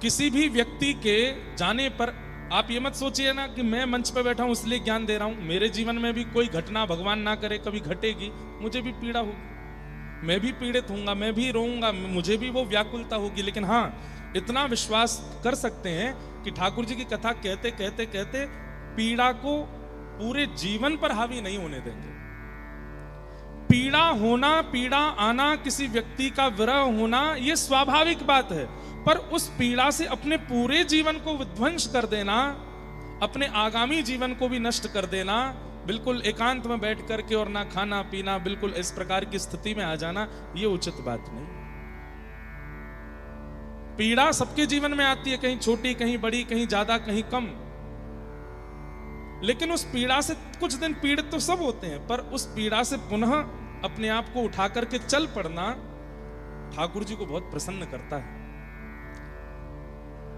किसी भी व्यक्ति के जाने पर, आप ये मत सोचिए ना कि मैं मंच पे बैठा हूं इसलिए ज्ञान दे रहा हूं। मेरे जीवन में भी कोई घटना, भगवान ना करे, कभी घटेगी, मुझे भी पीड़ा होगी, मैं भी पीड़ित होऊंगा, मैं भी रोऊंगा, मुझे भी वो व्याकुलता होगी। लेकिन हाँ, इतना विश्वास कर सकते हैं कि ठाकुर जी की कथा कहते कहते कहते पीड़ा को पूरे जीवन पर हावी नहीं होने देंगे। पीड़ा होना, पीड़ा आना, किसी व्यक्ति का विरह होना, यह स्वाभाविक बात है, पर उस पीड़ा से अपने पूरे जीवन को विध्वंस कर देना, अपने आगामी जीवन को भी नष्ट कर देना, बिल्कुल एकांत में बैठ करके और ना खाना पीना, बिल्कुल इस प्रकार की स्थिति में आ जाना, ये उचित बात नहीं। पीड़ा सबके जीवन में आती है, कहीं छोटी, कहीं बड़ी, कहीं ज्यादा, कहीं कम। लेकिन उस पीड़ा से कुछ दिन पीड़ित तो सब होते हैं, पर उस पीड़ा से पुनः अपने आप को उठा करके चल पड़ना ठाकुर जी को बहुत प्रसन्न करता है।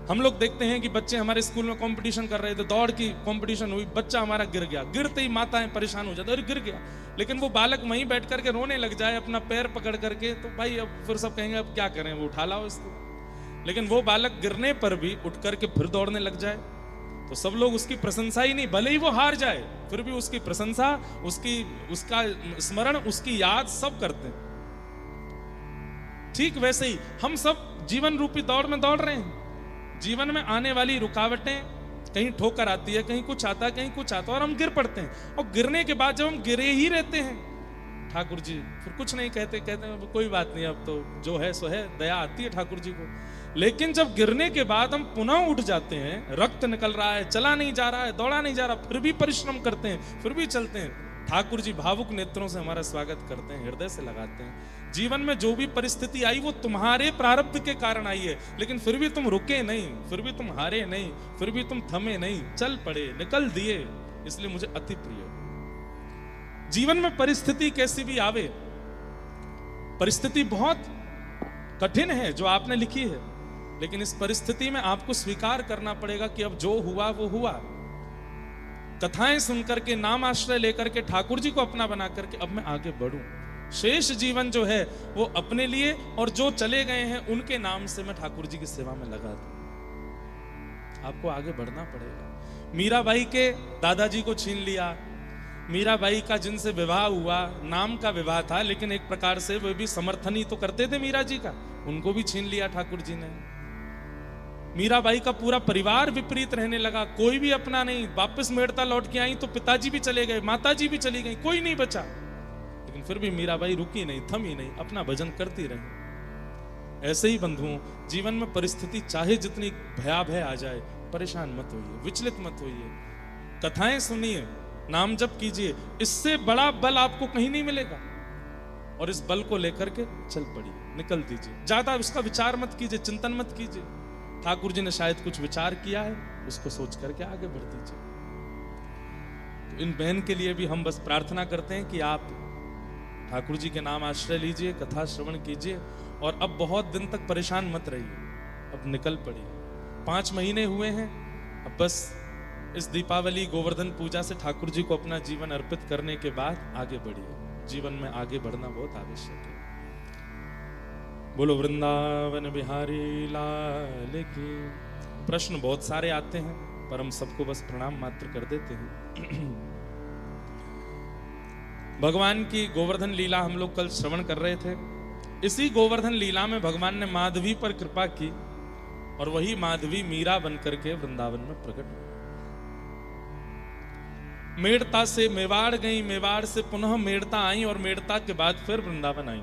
हम लोग देखते हैं कि बच्चे हमारे स्कूल में कंपटीशन कर रहे थे, दौड़ की कंपटीशन हुई, बच्चा हमारा गिर गया, गिरते ही माताएं परेशान हो जाती, अरे गिर गया। लेकिन वो बालक वहीं बैठ करके रोने लग जाए अपना पैर पकड़ करके, तो भाई अब फिर सब कहेंगे अब क्या करें, वो उठा लाओ इसको। लेकिन वो बालक गिरने पर भी उठ करके फिर दौड़ने लग जाए, तो सब लोग उसकी प्रशंसा ही नहीं, भले ही वो हार जाए फिर भी उसकी प्रशंसा, उसका स्मरण, उसकी याद सब करते हैं। ठीक वैसे ही हम सब जीवन रूपी दौड़ में दौड़ रहे हैं। जीवन में आने वाली रुकावटें, कहीं ठोकर आती है, कहीं कुछ आता है, कहीं कुछ आता है और हम गिर पड़ते हैं। और गिरने के बाद जब हम गिरे ही रहते हैं, ठाकुर जी फिर कुछ नहीं कहते, कहते हैं कोई बात नहीं, अब तो जो है सो है, दया आती है ठाकुर जी को। लेकिन जब गिरने के बाद हम पुनः उठ जाते हैं, रक्त निकल रहा है, चला नहीं जा रहा है, दौड़ा नहीं जा रहा, फिर भी परिश्रम करते हैं, फिर भी चलते हैं, ठाकुर जी भावुक नेत्रों से हमारा स्वागत करते हैं, हृदय से लगाते हैं। जीवन में जो भी परिस्थिति आई वो तुम्हारे प्रारब्ध के कारण आई है, लेकिन फिर भी तुम रुके नहीं, फिर भी तुम हारे नहीं, फिर भी तुम थमे नहीं, चल पड़े, निकल दिए। इसलिए मुझे अति प्रिय जीवन में परिस्थिति कैसी भी आवे, परिस्थिति बहुत कठिन है जो आपने लिखी है, लेकिन इस परिस्थिति में आपको स्वीकार करना पड़ेगा कि अब जो हुआ वो हुआ। कथाएं सुनकर के, नाम आश्रय लेकर के, ठाकुर जी को अपना बना करके अब मैं आगे बढ़ूं। शेष जीवन जो है वो अपने लिए, और जो चले गए हैं उनके नाम से मैं ठाकुर जी की सेवा में लगा दूं। आपको आगे बढ़ना पड़ेगा। मीराबाई के दादाजी को छीन लिया, मीराबाई का जिनसे विवाह हुआ, नाम का विवाह था, लेकिन एक प्रकार से वे भी समर्थन ही तो करते थे मीरा जी का, उनको भी छीन लिया ठाकुर जी ने। मीराबाई का पूरा परिवार विपरीत रहने लगा, कोई भी अपना नहीं। वापस मेड़ता लौट के आई तो पिताजी भी चले गए, माताजी भी चली गई, कोई नहीं बचा। लेकिन फिर भी मीराबाई रुकी नहीं, थमी नहीं, अपना भजन करती रही। ऐसे ही बंधुओं, जीवन में परिस्थिति चाहे जितनी भयावह आ जाए, परेशान मत होइए, विचलित मत होइए, कथाएं सुनिए, नाम जप कीजिए, इससे बड़ा बल आपको कहीं नहीं मिलेगा। और इस बल को लेकर के चल पड़िए, निकल दीजिए, ज्यादा उसका विचार मत कीजिए, चिंतन मत कीजिए। ठाकुर जी ने शायद कुछ विचार किया है, उसको सोच करके आगे बढ़ दीजिए। तो इन बहन के लिए भी हम बस प्रार्थना करते हैं कि आप ठाकुर जी के नाम आश्रय लीजिए, कथा श्रवण कीजिए, और अब बहुत दिन तक परेशान मत रहिए, अब निकल पड़िए। 5 महीने हुए हैं, अब बस इस दीपावली गोवर्धन पूजा से ठाकुर जी को अपना जीवन अर्पित करने के बाद आगे बढ़िए। जीवन में आगे बढ़ना बहुत आवश्यक है। बोलो वृंदावन बिहारी लाल की। प्रश्न बहुत सारे आते हैं, पर हम सबको बस प्रणाम मात्र कर देते हैं। भगवान की गोवर्धन लीला हम लोग कल श्रवण कर रहे थे। इसी गोवर्धन लीला में भगवान ने माधवी पर कृपा की, और वही माधवी मीरा बनकर के वृंदावन में प्रकट हुई। मेड़ता से मेवाड़ गई, मेवाड़ से पुनः मेड़ता आई, और मेड़ता के बाद फिर वृंदावन आई।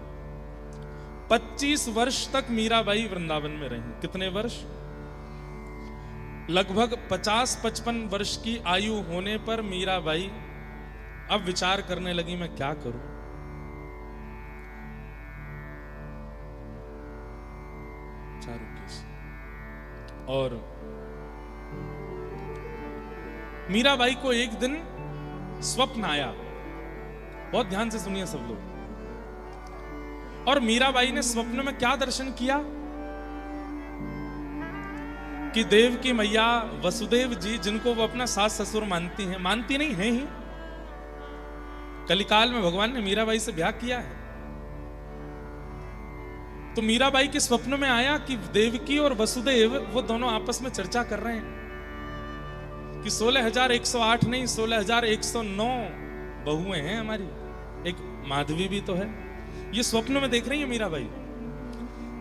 25 वर्ष तक मीराबाई वृंदावन में रही। कितने वर्ष? लगभग 50-55 वर्ष की आयु होने पर मीराबाई अब विचार करने लगी, मैं क्या करूं। और मीराबाई को एक दिन स्वप्न आया। बहुत ध्यान से सुनिए सब लोग। और मीराबाई ने स्वप्न में क्या दर्शन किया कि देव की मैया वसुदेव जी, जिनको वो अपना सास ससुर मानती हैं, मानती नहीं है ही, कलिकाल में भगवान ने मीराबाई से ब्याह किया है। तो मीराबाई के स्वप्न में आया कि देवकी और वसुदेव वो दोनों आपस में चर्चा कर रहे हैं कि 16,108 नहीं, 16,109 बहुएं हैं हमारी, एक माधवी भी तो है। ये स्वप्न में देख रही है मीराबाई।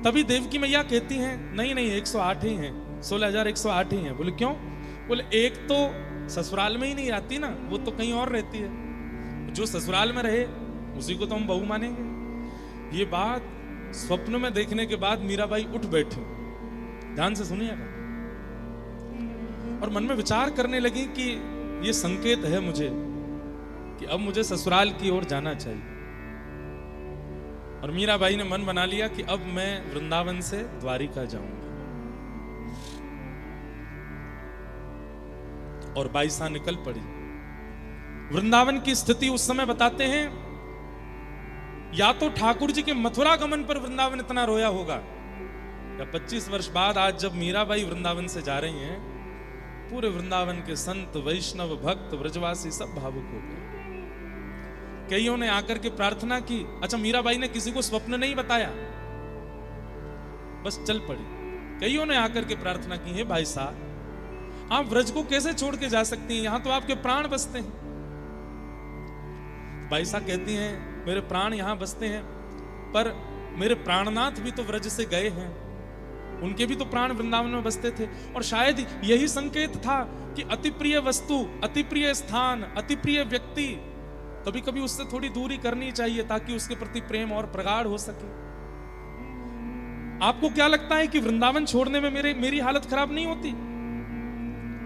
तभी देवकी मैया कहती हैं, नहीं नहीं 108 ही हैं, 16,108 ही हैं। बोले क्यों? बोले एक तो ससुराल में ही नहीं आती ना, वो तो कहीं और रहती है, जो ससुराल में रहे उसी को तो हम बहू मानेंगे। ये बात स्वप्न में देखने के बाद मीराबाई उठ बैठी। ध्यान से सुनिएगा। और मन में विचार करने लगी कि ये संकेत है मुझे कि अब मुझे ससुराल की ओर जाना चाहिए। और मीराबाई ने मन बना लिया कि अब मैं वृंदावन से द्वारिका जाऊंगी। और बाईसा निकल पड़ी। वृंदावन की स्थिति उस समय बताते हैं, या तो ठाकुर जी के मथुरा गमन पर वृंदावन इतना रोया होगा, या 25 वर्ष बाद आज जब मीराबाई वृंदावन से जा रही हैं, पूरे वृंदावन के संत वैष्णव भक्त ब्रजवासी सब भावुक हो गए। कईयों ने आकर के प्रार्थना की। अच्छा, मीराबाई ने किसी को स्वप्न नहीं बताया, बस चल पड़ी। कईयों ने आकर के प्रार्थना की, हे भाई साहब, आप व्रज को कैसे छोड़ के जा सकती हैं, यहां तो आपके प्राण बसते हैं। भाई साहब कहती हैं, मेरे प्राण यहां बसते हैं, पर मेरे प्राणनाथ भी तो व्रज से गए हैं, उनके भी तो प्राण वृंदावन में बसते थे। और शायद यही संकेत था कि अति प्रिय वस्तु, अति प्रिय स्थान, अति प्रिय व्यक्ति, कभी कभी उससे थोड़ी दूरी करनी चाहिए ताकि उसके प्रति प्रेम और प्रगाढ़ हो सके। आपको क्या लगता है कि वृंदावन छोड़ने में मेरी हालत खराब नहीं होती?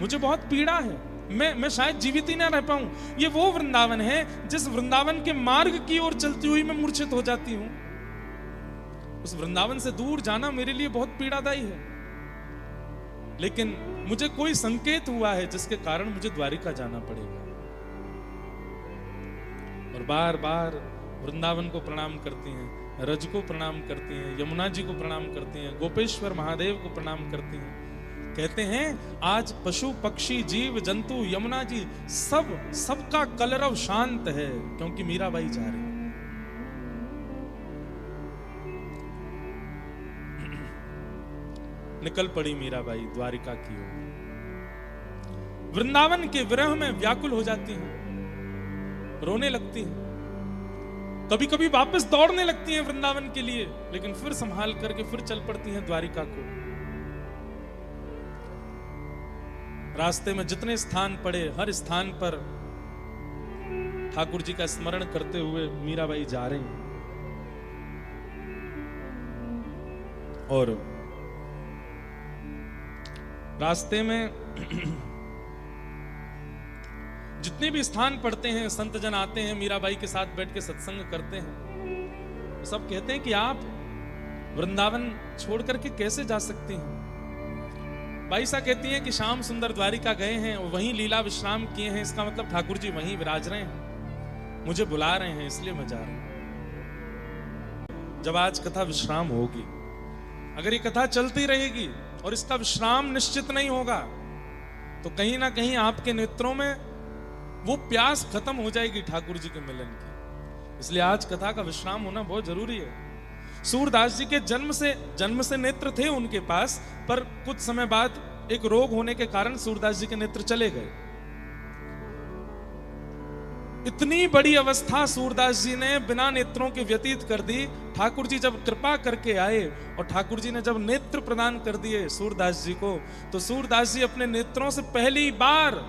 मुझे बहुत पीड़ा है, मैं शायद जीवित ही ना रह पाऊं। ये वो वृंदावन है जिस वृंदावन के मार्ग की ओर चलती हुई मैं मूर्छित हो जाती हूं। उस वृंदावन से दूर जाना मेरे लिए बहुत पीड़ादायी है। लेकिन मुझे कोई संकेत हुआ है जिसके कारण मुझे द्वारिका जाना पड़ेगा। और बार बार वृंदावन को प्रणाम करती हैं, रज को प्रणाम करती हैं, यमुना जी को प्रणाम करती हैं, गोपेश्वर महादेव को प्रणाम करती हैं। कहते हैं आज पशु पक्षी जीव जंतु यमुना जी सबका कलरव शांत है, क्योंकि मीराबाई जा रही है। निकल पड़ी मीराबाई द्वारिका की ओर। वृंदावन के विरह में व्याकुल हो जाती हैं, रोने लगती हैं, कभी कभी वापस दौड़ने लगती हैं वृंदावन के लिए, लेकिन फिर संभाल करके फिर चल पड़ती हैं द्वारिका को। रास्ते में जितने स्थान पड़े, हर स्थान पर ठाकुर जी का स्मरण करते हुए मीराबाई जा रही हैं। और रास्ते में जितने भी स्थान पड़ते हैं, संत जन आते हैं, मीराबाई के साथ बैठ के सत्संग करते हैं, सब कहते हैं कि आप वृंदावन छोड़ करके कैसे जा सकती हैं। बाईसा कहती है कि श्याम सुंदर द्वारिका गए हैं, वहीं लीला विश्राम किए हैं, इसका मतलब ठाकुर जी वहीं विराज रहे हैं, मुझे बुला रहे हैं, इसलिए मैं जा रहा हूं। जब आज कथा विश्राम होगी, अगर ये कथा चलती रहेगी और इसका विश्राम निश्चित नहीं होगा, तो कहीं ना कहीं आपके नेत्रों में वो प्यास खत्म हो जाएगी ठाकुर जी के मिलन की। इसलिए आज कथा का विश्राम होना बहुत जरूरी है। सूरदास जी के जन्म से नेत्र थे उनके पास, पर कुछ समय बाद एक रोग होने के कारण सूरदास जी के नेत्र चले गए। इतनी बड़ी अवस्था सूरदास जी ने बिना नेत्रों के व्यतीत कर दी। ठाकुर जी जब कृपा करके आए और ठाकुर जी ने जब नेत्र प्रदान कर दिए सूरदास जी को, तो सूरदास जी अपने नेत्रों से पहली बार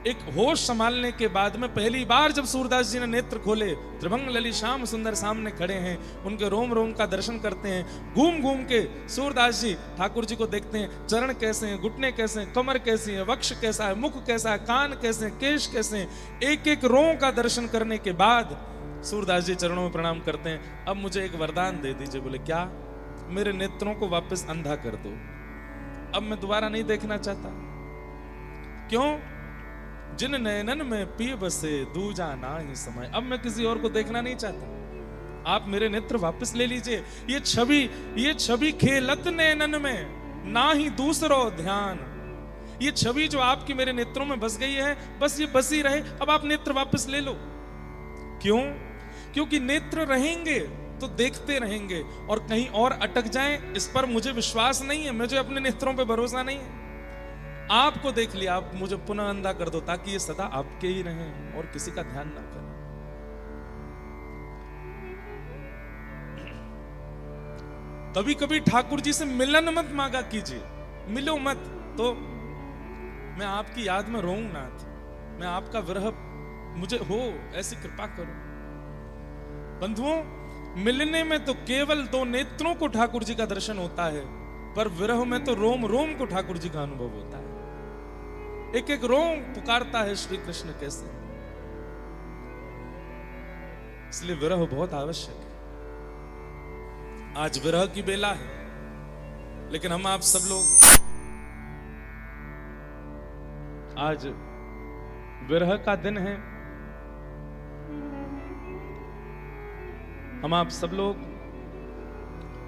एक होश संभालने के बाद में पहली बार जब सूरदास जी ने नेत्र खोले, त्रिभंग ललित श्याम सुंदर सामने खड़े हैं, उनके रोम रोम का दर्शन करते हैं। घूम घूम के सूरदास जी ठाकुर जी को देखते हैं, चरण कैसे हैं, घुटने कैसे हैं, कमर कैसी है, वक्ष कैसा है, मुख कैसा है, कान कैसे हैं, केश कैसे हैं, एक एक रों का दर्शन करने के बाद सूरदास जी चरणों में प्रणाम करते हैं। अब मुझे एक वरदान दे दीजिए। बोले क्या? मेरे नेत्रों को वापस अंधा कर दो, अब मैं दोबारा नहीं देखना चाहता। क्यों? जिन नयनन में पिय बसे दूजा ना ही समय, अब मैं किसी और को देखना नहीं चाहता, आप मेरे नेत्र वापस ले लीजिए। ये छवि खेलत नयनन में ना ही दूसरो ध्यान, ये छवि जो आपकी मेरे नेत्रों में बस गई है, बस ये बसी रहे, अब आप नेत्र वापस ले लो। क्यों? क्योंकि नेत्र रहेंगे तो देखते रहेंगे, और कहीं और अटक जाएं इस पर मुझे विश्वास नहीं है, मुझे अपने नेत्रों पे भरोसा नहीं है। आपको देख लिया, आप मुझे पुनः अंधा कर दो ताकि ये सदा आपके ही रहें और किसी का ध्यान ना करें। कभी कभी ठाकुर जी से मिलन मत मांगा कीजिए, मिलो मत तो मैं आपकी याद में रोऊं नाथ, मैं आपका विरह मुझे हो, ऐसी कृपा करो। बंधुओं, मिलने में तो केवल दो नेत्रों को ठाकुर जी का दर्शन होता है, पर विरह में तो रोम रोम को ठाकुर जी का अनुभव होता है। एक एक रोम पुकारता है श्री कृष्ण कैसे। इसलिए विरह बहुत आवश्यक है। आज विरह की बेला है, लेकिन हम आप सब लोग आज विरह का दिन है, हम आप सब लोग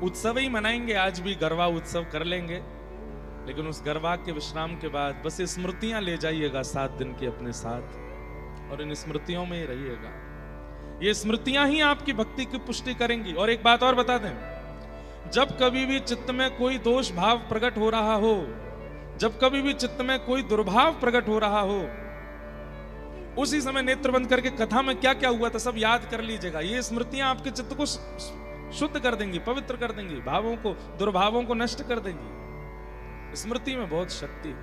उत्सव ही मनाएंगे। आज भी गरबा उत्सव कर लेंगे, लेकिन उस गरबा के विश्राम के बाद बस ये स्मृतियां ले जाइएगा 7 दिन की अपने साथ, और इन स्मृतियों में ही रहिएगा। ये स्मृतियां ही आपकी भक्ति की पुष्टि करेंगी। और एक बात और बता दें, जब कभी भी चित्त में कोई दोष भाव प्रकट हो रहा हो, जब कभी भी चित्त में कोई दुर्भाव प्रकट हो रहा हो, उसी समय नेत्र बंद करके कथा में क्या क्या हुआ था सब याद कर लीजिएगा। ये स्मृतियां आपके चित्त को शुद्ध कर देंगी, पवित्र कर देंगी, भावों को, दुर्भावों को नष्ट कर देंगी। स्मृति में बहुत शक्ति है।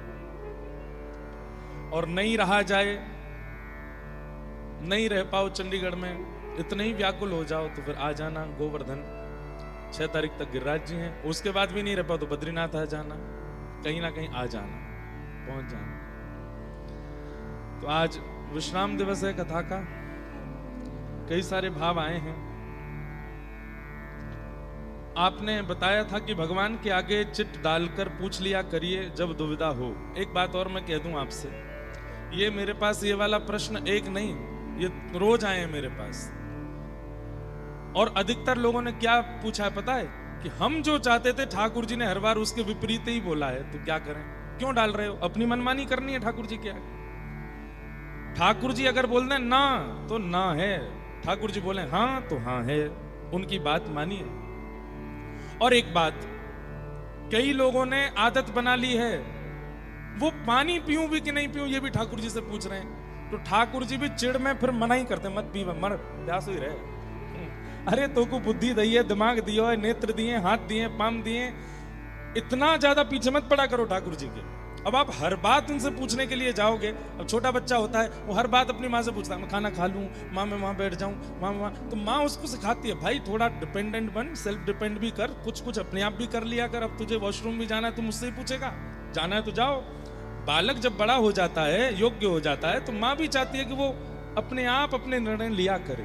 और नहीं रहा जाए, नहीं रह पाओ चंडीगढ़ में, इतने ही व्याकुल हो जाओ तो फिर आ जाना गोवर्धन, 6 तारीख तक गिरिराज जी हैं, उसके बाद भी नहीं रह पाओ तो बद्रीनाथ आ जाना, कहीं ना कहीं आ जाना, पहुंच जाना। तो आज विश्राम दिवस है कथा का, कई सारे भाव आए हैं। आपने बताया था कि भगवान के आगे चिट डालकर पूछ लिया करिए जब दुविधा हो। एक बात और मैं कह दूं आपसे, ये मेरे पास ये वाला प्रश्न एक नहीं, ये रोज आए हैं मेरे पास। और अधिकतर लोगों ने क्या पूछा है पता है? कि हम जो चाहते थे ठाकुर जी ने हर बार उसके विपरीत ही बोला है, तो क्या करें? क्यों डाल रहे हो? अपनी मनमानी करनी है ठाकुर जी के आगे? ठाकुर जी अगर बोल दें ना तो ना है, ठाकुर जी बोले हाँ तो हाँ है, उनकी बात मानिए। और एक बात, कई लोगों ने आदत बना ली है, वो पानी पीऊं भी कि नहीं पीऊं ये भी ठाकुर जी से पूछ रहे हैं। तो ठाकुर जी भी चिड़ में फिर मना ही करते, मत पी, मर प्यास ही रहे। अरे तो को बुद्धि दी है, दिमाग दिया है, नेत्र दिए, हाथ दिए, पाम दिए, इतना ज्यादा पीछे मत पड़ा करो ठाकुर जी के। अब आप हर बात उनसे पूछने के लिए जाओगे, अब छोटा बच्चा होता है वो हर बात अपनी माँ से पूछता है, मैं खाना खा लूँ माँ, मैं वहाँ बैठ जाऊँ माँ, तो माँ उसको सिखाती है भाई थोड़ा डिपेंडेंट बन, सेल्फ डिपेंड भी कर, कुछ कुछ अपने आप भी कर लिया कर। अब तुझे वॉशरूम भी जाना है तो मुझसे ही पूछेगा, जाना है तो जाओ। बालक जब बड़ा हो जाता है, योग्य हो जाता है, तो माँ भी चाहती है कि वो अपने आप अपने निर्णय लिया करे।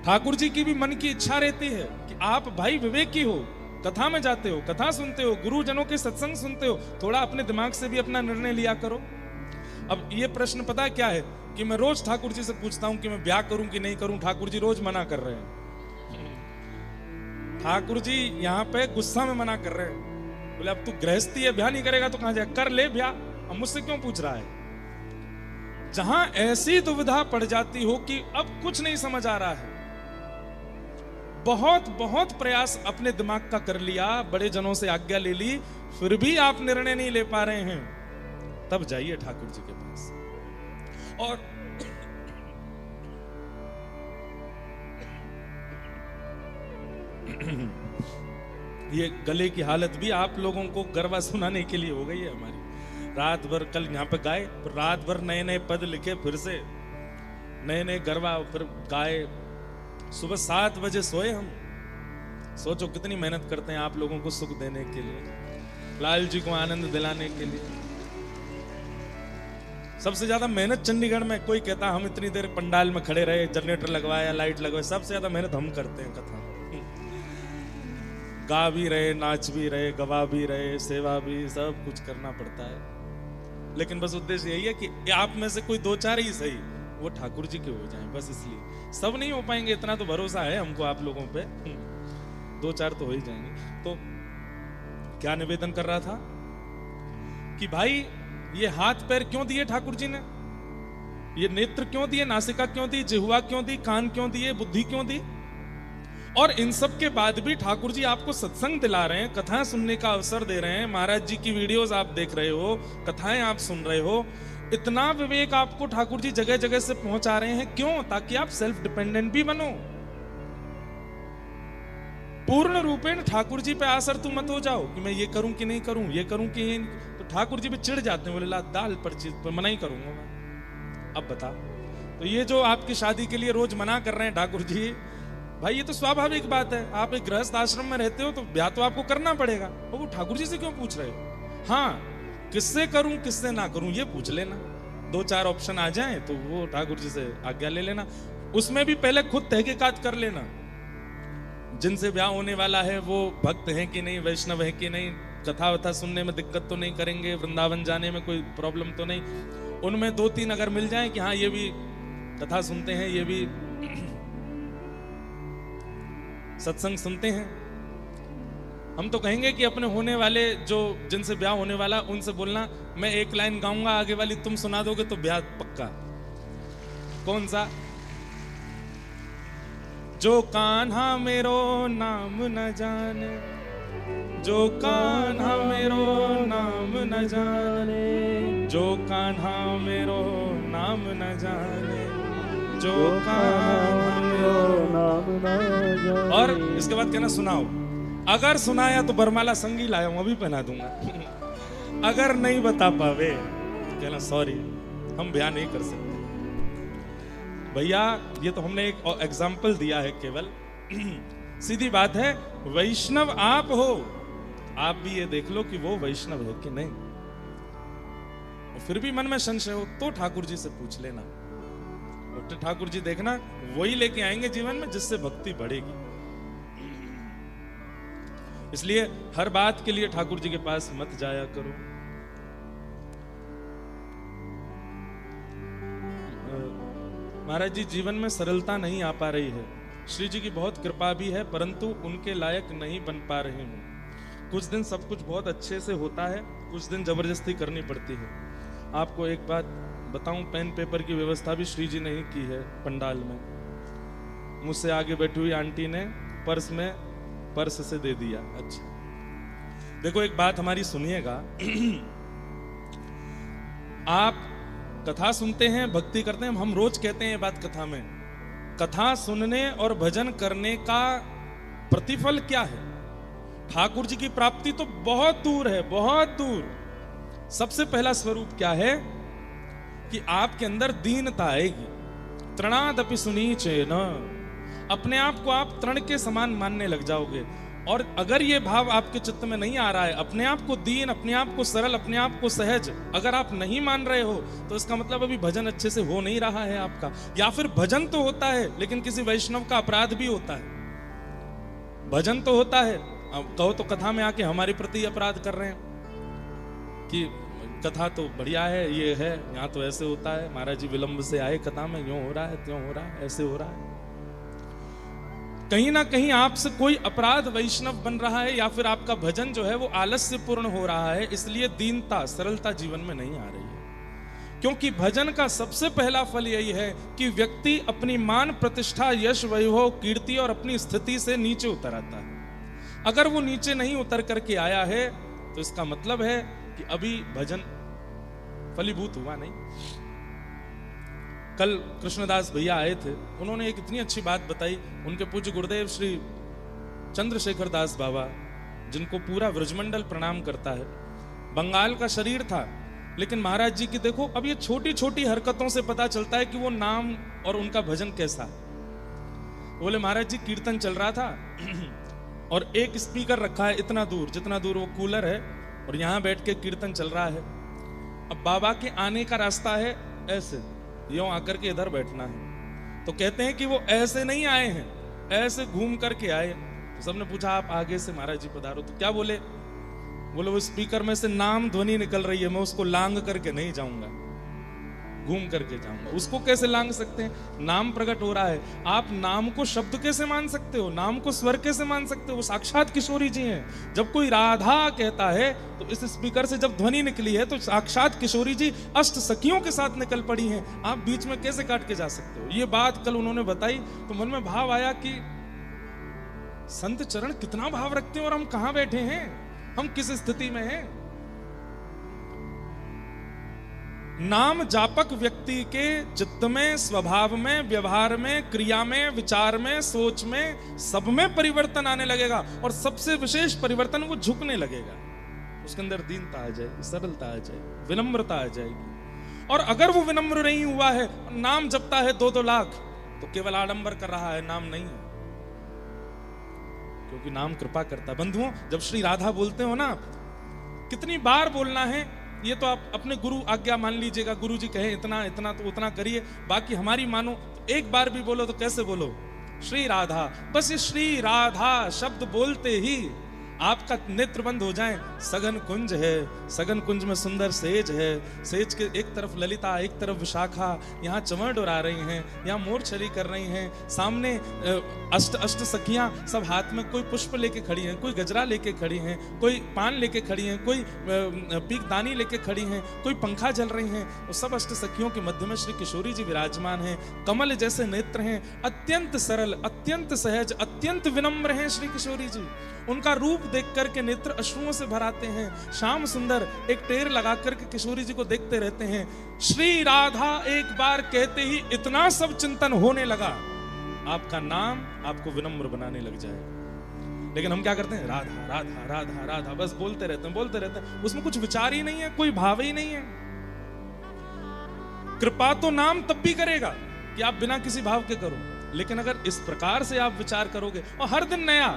ठाकुर जी की भी मन की इच्छा रहती है कि आप भाई विवेकी हो, कथा में जाते हो, कथा सुनते हो, गुरुजनों के सत्संग सुनते हो, थोड़ा अपने दिमाग से भी अपना निर्णय लिया करो। अब ये प्रश्न पता है क्या है कि मैं रोज ठाकुर जी से पूछता हूं कि मैं ब्याह करूं कि नहीं करूं, ठाकुर जी रोज मना कर रहे हैं। ठाकुर जी यहाँ पे गुस्सा में मना कर रहे हैं, बोले अब तू गृहस्थी है, ब्याह नहीं करेगा तो कहां जाए, कर ले ब्याह, अब मुझसे क्यों पूछ रहा है। जहां ऐसी दुविधा पड़ जाती हो कि अब कुछ नहीं समझ आ रहा है, बहुत बहुत प्रयास अपने दिमाग का कर लिया, बड़े जनों से आज्ञा ले ली, फिर भी आप निर्णय नहीं ले पा रहे हैं, तब जाइए ठाकुर जी के पास। और ये गले की हालत भी आप लोगों को गरबा सुनाने के लिए हो गई है हमारी। रात भर कल यहाँ पे गाए, रात भर नए नए पद लिखे, फिर से नए नए गरबा फिर गाए, सुबह 7 बजे सोए हम। सोचो कितनी मेहनत करते हैं आप लोगों को सुख देने के लिए, लाल जी को आनंद दिलाने के लिए। सबसे ज्यादा मेहनत चंडीगढ़ में, कोई कहता हम इतनी देर पंडाल में खड़े रहे, जनरेटर लगवाया, लाइट लगवाया, सबसे ज्यादा मेहनत हम करते हैं कथा। गा भी रहे, नाच भी रहे, गवा भी रहे, सेवा भी, सब कुछ करना पड़ता है। लेकिन बस उद्देश्य यही है कि आप में से कोई 2-4 ही सही वो ठाकुर जी के हो जाएं, बस इसलिए। सब नहीं हो पाएंगे, इतना तो भरोसा है हमको आप लोगों पे, 2-4 तो हो ही जाएंगे। तो क्या निवेदन कर रहा था कि भाई ये हाथ पैर क्यों दिए ठाकुर जी ने, ये नेत्र क्यों दिए, नासिका क्यों दी, जिह्वा क्यों दी, कान क्यों दिए, बुद्धि क्यों दी, और इन सब के बाद भी ठाकुर जी आपको सत्संग दिला रहे हैं, कथाएं सुनने का अवसर दे रहे हैं, महाराज जी की वीडियोस आप देख रहे हो, कथाएं आप सुन रहे हो, इतना विवेक आपको ठाकुर जी जगह जगह से पहुंचा रहे हैं। क्यों? ताकि आप सेल्फ डिपेंडेंट भी बनो, पूर्ण रूपेण ठाकुर जी पे आसर तू मत हो जाओ कि मैं ये करूं कि नहीं करूं, ये करूं कि ये, तो ठाकुर जी पे चिढ़ जाते हैं, बोले ला दाल पर चीज पर मना ही करूंगा मैं। अब बता, तो ये जो आपकी शादी के लिए रोज मना कर रहे हैं ठाकुर जी, भाई ये तो स्वाभाविक बात है, आप एक गृहस्थ आश्रम में रहते हो तो ब्याह तो आपको करना पड़ेगा, और वो ठाकुर जी से क्यों पूछ रहे हो। हाँ, किससे करूं किससे ना करूं ये पूछ लेना, 2-4 ऑप्शन आ जाएं तो वो ठाकुर जी से आज्ञा ले लेना, उसमें भी पहले खुद तहकीकात कर लेना, जिनसे ब्याह होने वाला है वो भक्त हैं कि नहीं, वैष्णव है कि नहीं, कथा वथा सुनने में दिक्कत तो नहीं करेंगे, वृंदावन जाने में कोई प्रॉब्लम तो नहीं। उनमें 2-3 अगर मिल जाएं कि हाँ ये भी कथा सुनते हैं, ये भी सत्संग सुनते हैं, हम तो कहेंगे कि अपने होने वाले जो जिनसे ब्याह होने वाला उनसे बोलना, मैं एक लाइन गाऊंगा, आगे वाली तुम सुना दोगे तो ब्याह पक्का। कौन सा? जो कान्हा मेरो नाम न जाने, जो कान्हा मेरो नाम न जाने, जो कान्हा मेरो नाम न जाने, जो कान्हा मेरो नाम न जाने। और इसके बाद कहना सुनाओ, अगर सुनाया तो बरमाला संगी लाया हूं, अभी पहना दूंगा। अगर नहीं बता पावे कहना सॉरी, हम ब्याह नहीं कर सकते। भैया ये तो हमने एक एग्जाम्पल दिया है केवल, सीधी बात है, वैष्णव आप हो, आप भी ये देख लो कि वो वैष्णव है कि नहीं, और फिर भी मन में संशय हो तो ठाकुर जी से पूछ लेना, तो ठाकुर जी देखना वही लेके आएंगे जीवन में जिससे भक्ति बढ़ेगी। इसलिए हर बात के लिए ठाकुर जी के पास मत जाया करो। महाराज जी जीवन में सरलता नहीं आ पा रही है, श्री जी की बहुत कृपा भी है, परंतु उनके लायक नहीं बन पा रहे हूं। कुछ दिन सब कुछ बहुत अच्छे से होता है, कुछ दिन जबरदस्ती करनी पड़ती है। आपको एक बात बताऊं, पेन पेपर की व्यवस्था भी श्री जी ने ही की है पंडाल में। मुझसे आगे बैठी हुई आंटी ने पर्स से दे दिया। अच्छा देखो एक बात हमारी सुनिएगा, आप कथा सुनते हैं, भक्ति करते हैं, हम रोज कहते हैं ये बात कथा में, कथा सुनने और भजन करने का प्रतिफल क्या है? ठाकुर जी की प्राप्ति तो बहुत दूर है, बहुत दूर। सबसे पहला स्वरूप क्या है कि आपके अंदर दीनता आएगी। तृणादपि सुनीचेन, अपने आप को आप तृण के समान मानने लग जाओगे। और अगर ये भाव आपके चित्त में नहीं आ रहा है, अपने आप को दीन, अपने आप को सरल, अपने आप को सहज अगर आप नहीं मान रहे हो, तो इसका मतलब अभी भजन अच्छे से हो नहीं रहा है आपका। या फिर भजन तो होता है लेकिन किसी वैष्णव का अपराध भी होता है। भजन तो होता है, अब कहो तो कथा में आके हमारे प्रति अपराध कर रहे हैं कि कथा तो बढ़िया है, ये है, यहाँ तो ऐसे होता है, महाराज जी विलंब से आए कथा में, यूं हो रहा है, त्यों हो रहा है, ऐसे हो रहा है। कहीं ना कहीं आपसे कोई अपराध वैष्णव बन रहा है, या फिर आपका भजन जो है वो आलस्य पूर्ण हो रहा है, इसलिए दीनता, सरलता जीवन में नहीं आ रही है। क्योंकि भजन का सबसे पहला फल यही है कि व्यक्ति अपनी मान प्रतिष्ठा, यश, वैभव, कीर्ति और अपनी स्थिति से नीचे उतर आता है। अगर वो नीचे नहीं उतर करके आया है तो इसका मतलब है कि अभी भजन फलीभूत हुआ नहीं। कल कृष्णदास भैया आए थे, उन्होंने एक इतनी अच्छी बात बताई। उनके पूज्य गुरुदेव श्री चंद्रशेखर दास बाबा, जिनको पूरा व्रजमंडल प्रणाम करता है, बंगाल का शरीर था, लेकिन महाराज जी की देखो अब ये छोटी छोटी हरकतों से पता चलता है कि वो नाम और उनका भजन कैसा है। बोले महाराज जी कीर्तन चल रहा था और एक स्पीकर रखा है इतना दूर, जितना दूर वो कूलर है, और यहां बैठ के कीर्तन चल रहा है। अब बाबा के आने का रास्ता है ऐसे, यूं आकर के इधर बैठना है। तो कहते हैं कि वो ऐसे नहीं आए हैं, ऐसे घूम करके आए। तो सबने पूछा आप आगे से महाराज जी पधारो, तो क्या बोले? बोले वो स्पीकर में से नाम ध्वनि निकल रही है, मैं उसको लांग करके नहीं जाऊंगा, घूम करके जाऊंगा। उसको कैसे लांग सकते हैं? नाम प्रकट हो रहा है। आप नाम को शब्द कैसे मान सकते हो? नाम को स्वर कैसे मान सकते हो? वो साक्षात किशोरी जी हैं। जब कोई राधा कहता है तो इस स्पीकर से जब ध्वनि निकली है तो साक्षात किशोरी जी अष्ट सखियों के साथ निकल पड़ी हैं। आप बीच में कैसे काट के जा सकते हो? ये बात कल उन्होंने बताई तो मन में भाव आया कि संत चरण कितना भाव रखते हैं और हम कहां बैठे हैं, हम किस स्थिति में हैं। नाम जापक व्यक्ति के चित्त में, स्वभाव में, व्यवहार में, क्रिया में, विचार में, सोच में, सब में परिवर्तन आने लगेगा। और सबसे विशेष परिवर्तन, वो झुकने लगेगा, उसके अंदर दीनता आ जाएगी, सरलता आ जाएगी, विनम्रता आ जाएगी। और अगर वो विनम्र नहीं हुआ है, नाम जपता है 2-2 लाख, तो केवल आडंबर कर रहा है, नाम नहीं है। क्योंकि नाम कृपा करता है। बंधुओं, जब श्री राधा बोलते हो ना, कितनी बार बोलना है ये तो आप अपने गुरु आज्ञा मान लीजिएगा। गुरु जी कहे इतना इतना तो उतना करिए, बाकी हमारी मानो। तो एक बार भी बोलो तो कैसे बोलो? श्री राधा। बस ये श्री राधा शब्द बोलते ही आपका नेत्र बंद हो जाए। सघन कुंज है, सघन कुंज में सुंदर सेज है, सेज के एक तरफ ललिता, एक तरफ विशाखा, यहाँ चमड़ उड़ा रही हैं, यहाँ मोर छली कर रही हैं, सामने अष्ट सखियां सब हाथ में कोई पुष्प लेके खड़ी हैं, कोई गजरा लेके खड़ी हैं, कोई पान लेके खड़ी हैं, कोई पीकदानी लेके खड़ी हैं, कोई पंखा जल रही हैं। वो सब अष्ट सखियों के मध्य में श्री किशोरी जी विराजमान हैं। कमल जैसे नेत्र हैं, अत्यंत सरल, अत्यंत सहज, अत्यंत विनम्र हैं श्री किशोरी जी। उनका रूप देख करके नेत्र अश्रुओं से भर आते हैं। श्याम सुंदर एक टेर लगा करके किशोरी जी को देखते रहते हैं। श्री राधा एक बार कहते ही इतना सब चिंतन होने लगा, आपका नाम आपको विनम्र बनाने लग जाएगा। लेकिन हम क्या करते हैं? राधा राधा राधा राधा, बस बोलते रहते हैं, बोलते रहते हैं। उसमें कुछ विचार ही नहीं है, कोई भाव ही नहीं है। कृपा तो नाम तब भी करेगा कि आप बिना किसी भाव के करो, लेकिन अगर इस प्रकार से आप विचार करोगे, और हर दिन नया।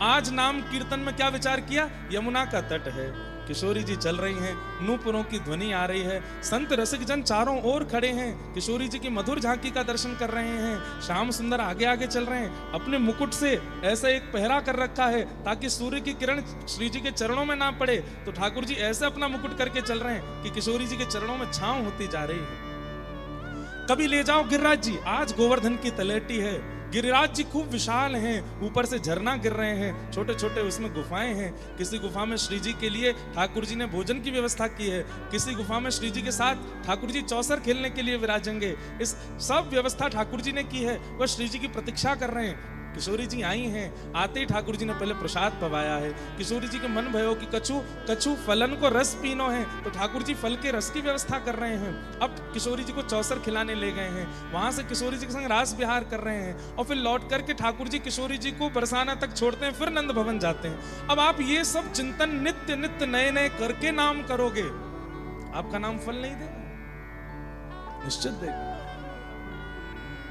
आज नाम कीर्तन में क्या विचार किया? यमुना का तट है, किशोरी जी चल रही हैं, नूपुरों की ध्वनि आ रही है, संत रसिक जन चारों ओर खड़े हैं, किशोरी जी की मधुर झांकी का दर्शन कर रहे हैं। श्याम सुंदर आगे आगे चल रहे हैं, अपने मुकुट से ऐसा एक पहरा कर रखा है ताकि सूर्य की किरण श्री जी के चरणों में ना पड़े। तो ठाकुर जी ऐसे अपना मुकुट करके चल रहे हैं कि किशोरी जी के चरणों में छांव होती जा रही है। कभी ले जाओ गिरिराज जी, आज गोवर्धन की तलेटी है, गिरिराज जी खूब विशाल हैं, ऊपर से झरना गिर रहे हैं, छोटे छोटे उसमें गुफाएं हैं। किसी गुफा में श्री जी के लिए ठाकुर जी ने भोजन की व्यवस्था की है, किसी गुफा में श्री जी के साथ ठाकुर जी चौसर खेलने के लिए विराजेंगे। इस सब व्यवस्था ठाकुर जी ने की है, वह श्री जी की प्रतीक्षा कर रहे हैं। किशोरी जी आई हैं, आते ही ठाकुर जी ने पहले प्रसाद पवाया है। किशोरी जी के मन भयो कि कछु फलन को रस पीनो है, तो ठाकुर जी फल के रस की व्यवस्था कर रहे हैं। अब किशोरी जी को चौसर खिलाने ले गए हैं, वहां से किशोरी जी के संग रास विहार कर रहे हैं, और फिर लौट करके ठाकुर जी किशोरी जी को बरसाना तक छोड़ते हैं, फिर नंद भवन जाते हैं। अब आप ये सब चिंतन नित्य नित्य नए नए करके नाम करोगे, आपका नाम फल नहीं देगा, निश्चित देगा।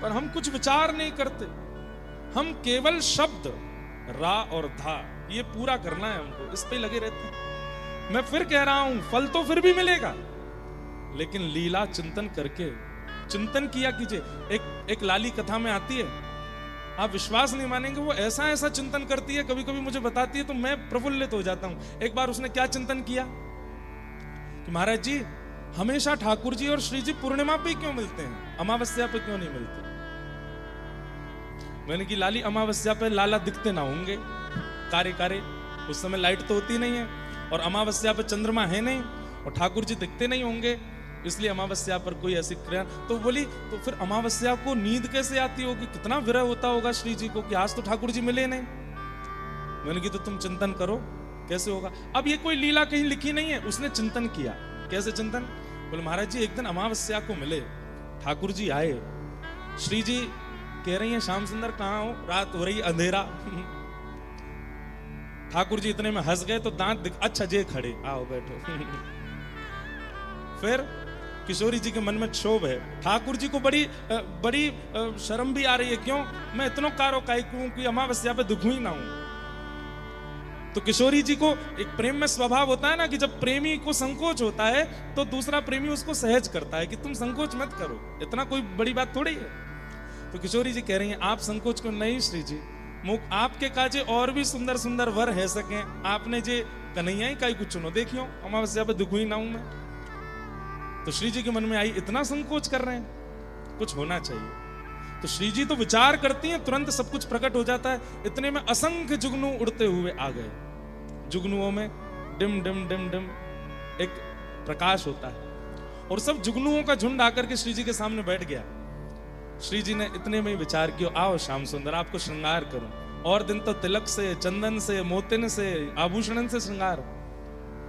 पर हम कुछ विचार नहीं करते, हम केवल शब्द रा और धा ये पूरा करना है हमको, इस पे लगे रहते हैं। मैं फिर कह रहा हूं, फल तो फिर भी मिलेगा, लेकिन लीला चिंतन करके चिंतन किया कीजिए। एक लाली कथा में आती है, आप विश्वास नहीं मानेंगे, वो ऐसा ऐसा चिंतन करती है, कभी कभी मुझे बताती है तो मैं प्रफुल्लित हो जाता हूं। एक बार उसने क्या चिंतन किया कि महाराज जी हमेशा ठाकुर जी और श्री जी पूर्णिमा पे क्यों मिलते हैं, अमावस्या पे क्यों नहीं मिलते। मैंने कि लाली अमावस्या पे लाला दिखते ना होंगे, कारे कारे, उस समय लाइट तो होती नहीं है, और अमावस्या पे चंद्रमा है नहीं, और ठाकुर जी दिखते नहीं होंगे, इसलिए अमावस्या पर कोई ऐसी क्रिया। तो बोली तो फिर अमावस्या को नींद कैसे आती होगी, कितना विरह होता होगा श्री जी को कि आज तो ठाकुर जी मिले नहीं। मैंने कि तो तुम चिंतन करो कैसे होगा। अब ये कोई लीला कहीं लिखी नहीं है, उसने चिंतन किया। कैसे चिंतन, बोले महाराज जी एक दिन अमावस्या को मिले, ठाकुर जी आए, श्री जी कह रही हैं श्याम सुंदर कहाँ हो, रात हो रही अंधेरा। ठाकुर जी इतने में हंस गए तो दांत अच्छा जे खड़े, आओ बैठो। फिर किशोरी जी के मन में क्षोभ है, ठाकुर जी को बड़ी बड़ी शर्म भी आ रही है, क्यों मैं इतनों कारो काई क्यों कि अमावस्या पे दुखू ही ना हूं। तो किशोरी जी को एक प्रेम में स्वभाव होता है ना कि जब प्रेमी को संकोच होता है तो दूसरा प्रेमी उसको सहज करता है कि तुम संकोच मत करो, इतना कोई बड़ी बात थोड़ी है। तो किशोरी जी कह रही हैं आप संकोच क्यों नहीं श्री जी, मुख आपके काजे और भी सुंदर सुंदर वर है सके, आपने जे कन्हैया ही काई कुछ चुनो, देखियो अमावस्या पे दुखू ही ना हूं मैं। तो श्री जी के मन में आई इतना संकोच कर रहे हैं, कुछ होना चाहिए। तो श्री जी तो विचार करती हैं, तुरंत सब कुछ प्रकट हो जाता है। इतने में असंख्य जुगनू उड़ते हुए आ गए, जुगनुओं में डिम डिम डिम डिम एक प्रकाश होता है, और सब जुगनुओं का झुंड आकर के श्री जी के सामने बैठ गया। श्री जी ने इतने में विचार किया, आओ श्याम सुंदर आपको श्रृंगार करूं, और दिन तो तिलक से, चंदन से, मोतिन से, आभूषण से श्रृंगार,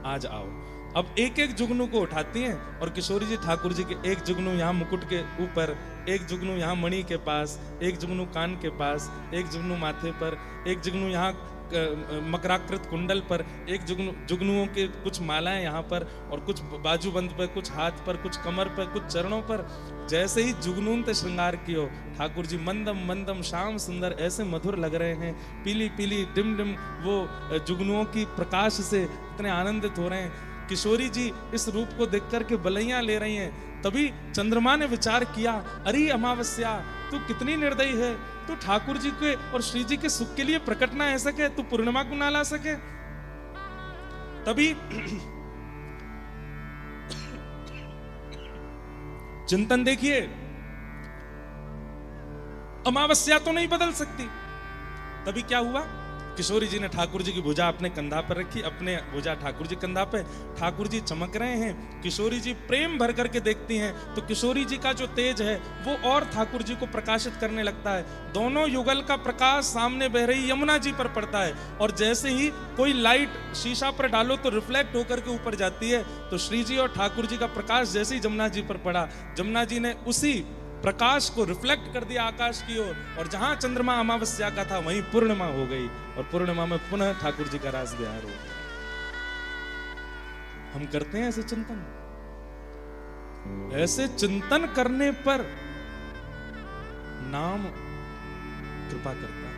आज आओ। अब एक एक जुगनू को उठाती हैं, और किशोरी जी ठाकुर जी के एक जुगनू यहाँ मुकुट के ऊपर, एक जुगनू यहाँ मणि के पास, एक जुगनू कान के पास, एक जुगनू माथे पर, एक जुगनू यहाँ मकराकृत कुंडल पर, एक जुगनुओं के कुछ मालाएं यहाँ पर, और कुछ बाजूबंद पर, कुछ हाथ पर, कुछ कमर पर, कुछ चरणों पर। जैसे ही जुगनून ते श्रृंगार कियो, ठाकुर जी मंदम मंदम श्याम सुंदर ऐसे मधुर लग रहे हैं, पीली पीली डिम डिम वो जुगनुओं की प्रकाश से इतने आनंदित हो रहे हैं। किशोरी जी इस रूप को देख करके बलैया ले रही हैं। तभी चंद्रमा ने विचार किया, अरे अमावस्या तू कितनी निर्दयी है, तू ठाकुर जी के और श्री जी के सुख के लिए प्रकट ना आ सके, तू पूर्णिमा को ना ला सके। तभी चिंतन देखिए, अमावस्या तो नहीं बदल सकती। तभी क्या हुआ, किशोरी जी ने ठाकुर जी की भुजा अपने कंधा पर रखी, अपने भुजा ठाकुर जी कंधा पे, ठाकुर जी चमक रहे हैं, किशोरी जी प्रेम भर करके देखती हैं, तो किशोरी जी का जो तेज है वो और ठाकुर जी को प्रकाशित करने लगता है। दोनों युगल का प्रकाश सामने बह रही यमुना जी पर पड़ता है, और जैसे ही कोई लाइट शीशा पर डालो तो रिफ्लेक्ट होकर के ऊपर जाती है। तो श्री जी और ठाकुर जी का प्रकाश जैसे ही जमुना जी पर पड़ा, जमुना जी ने उसी प्रकाश को रिफ्लेक्ट कर दिया आकाश की ओर, और जहां चंद्रमा अमावस्या का था वहीं पूर्णिमा हो गई, और पूर्णिमा में पुनः ठाकुर जी का रास विहार हो गया। हम करते हैं ऐसे चिंतन, ऐसे चिंतन करने पर नाम कृपा करता है।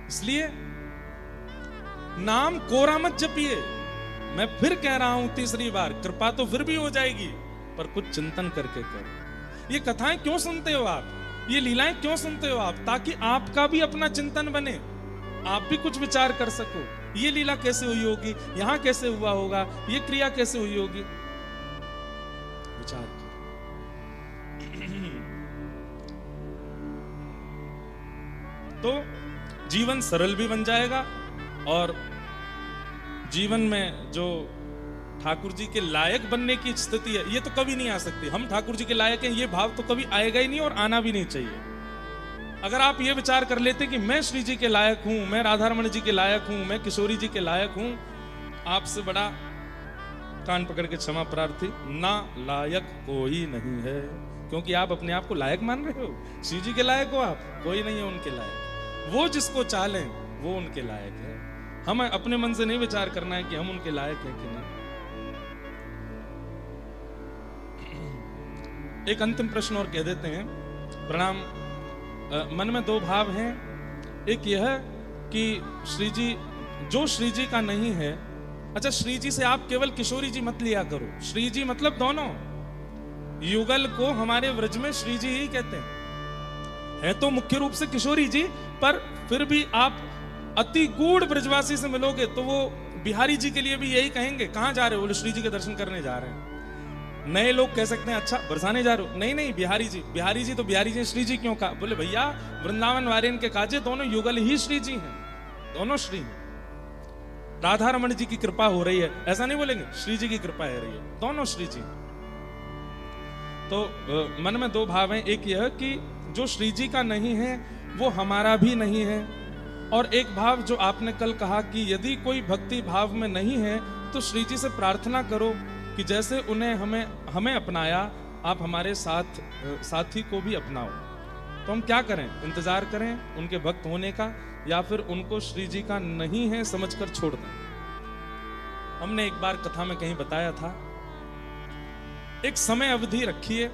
इसलिए नाम कोरा मत जपिए। मैं फिर कह रहा हूं तीसरी बार, कृपा तो फिर भी हो जाएगी, पर कुछ चिंतन करके करो। ये कथाएं क्यों सुनते हो आप, ये लीलाएं क्यों सुनते हो आप, ताकि आपका भी अपना चिंतन बने, आप भी कुछ विचार कर सको। ये लीला कैसे हुई होगी, यहां कैसे हुआ होगा, ये क्रिया कैसे हुई होगी, विचार करो। तो जीवन सरल भी बन जाएगा, और जीवन में जो ठाकुर जी के लायक बनने की स्थिति है, ये तो कभी नहीं आ सकती। हम ठाकुर जी के लायक हैं, ये भाव तो कभी आएगा ही नहीं, और आना भी नहीं चाहिए। अगर आप ये विचार कर लेते कि मैं श्री जी के लायक हूं, मैं राधारमण जी के लायक हूं, मैं किशोरी जी के लायक हूं, आपसे बड़ा कान पकड़ के क्षमा प्रार्थी ना लायक कोई नहीं है, क्योंकि आप अपने आप को लायक मान रहे हो। श्री जी के लायक हो आप, कोई नहीं है उनके लायक। वो जिसको चालें वो उनके लायक है। हमें अपने मन से नहीं विचार करना है कि हम उनके लायक हैं कि नहीं। एक अंतिम प्रश्न और कह देते हैं। प्रणाम। मन में दो भाव हैं। एक यह कि श्री जी जो श्री जी का नहीं है, अच्छा श्री जी से आप केवल किशोरी जी मत लिया करो। श्री जी मतलब दोनों, युगल को हमारे व्रज में श्री जी ही कहते हैं। है तो मुख्य रूप से किशोरी जी, पर फिर भी आप अति गूढ़ ब्रजवासी से मिलोगे तो वो बिहारी जी के लिए भी यही कहेंगे, कहां जा रहे हो? बोले श्री जी के दर्शन करने जा रहे हैं। नए लोग कह सकते हैं अच्छा बरसाने जा रहे हो? नहीं नहीं, बिहारी जी। बिहारी जी तो बिहारी जी, श्री जी क्यों कहा? बोले भैया वृंदावन वारियन के काजे दोनों युगल ही श्री जी हैं, दोनों श्री हैं। राधा रमण जी की कृपा हो रही है ऐसा नहीं बोलेंगे, श्री जी की कृपा है रही है, दोनों श्री जी। तो मन में दो भाव हैं। एक यह कि जो श्री जी का नहीं है वो हमारा भी नहीं है, और एक भाव जो आपने कल कहा कि यदि कोई भक्ति भाव में नहीं है तो श्री जी से प्रार्थना करो कि जैसे उन्हें हमें अपनाया, आप हमारे साथी को भी अपनाओ। तो हम क्या करें? इंतजार करें उनके भक्त होने का, या फिर उनको श्री जी का नहीं है समझकर छोड़ दें? हमने एक बार कथा में कहीं बताया था, एक समय अवधि रखिए,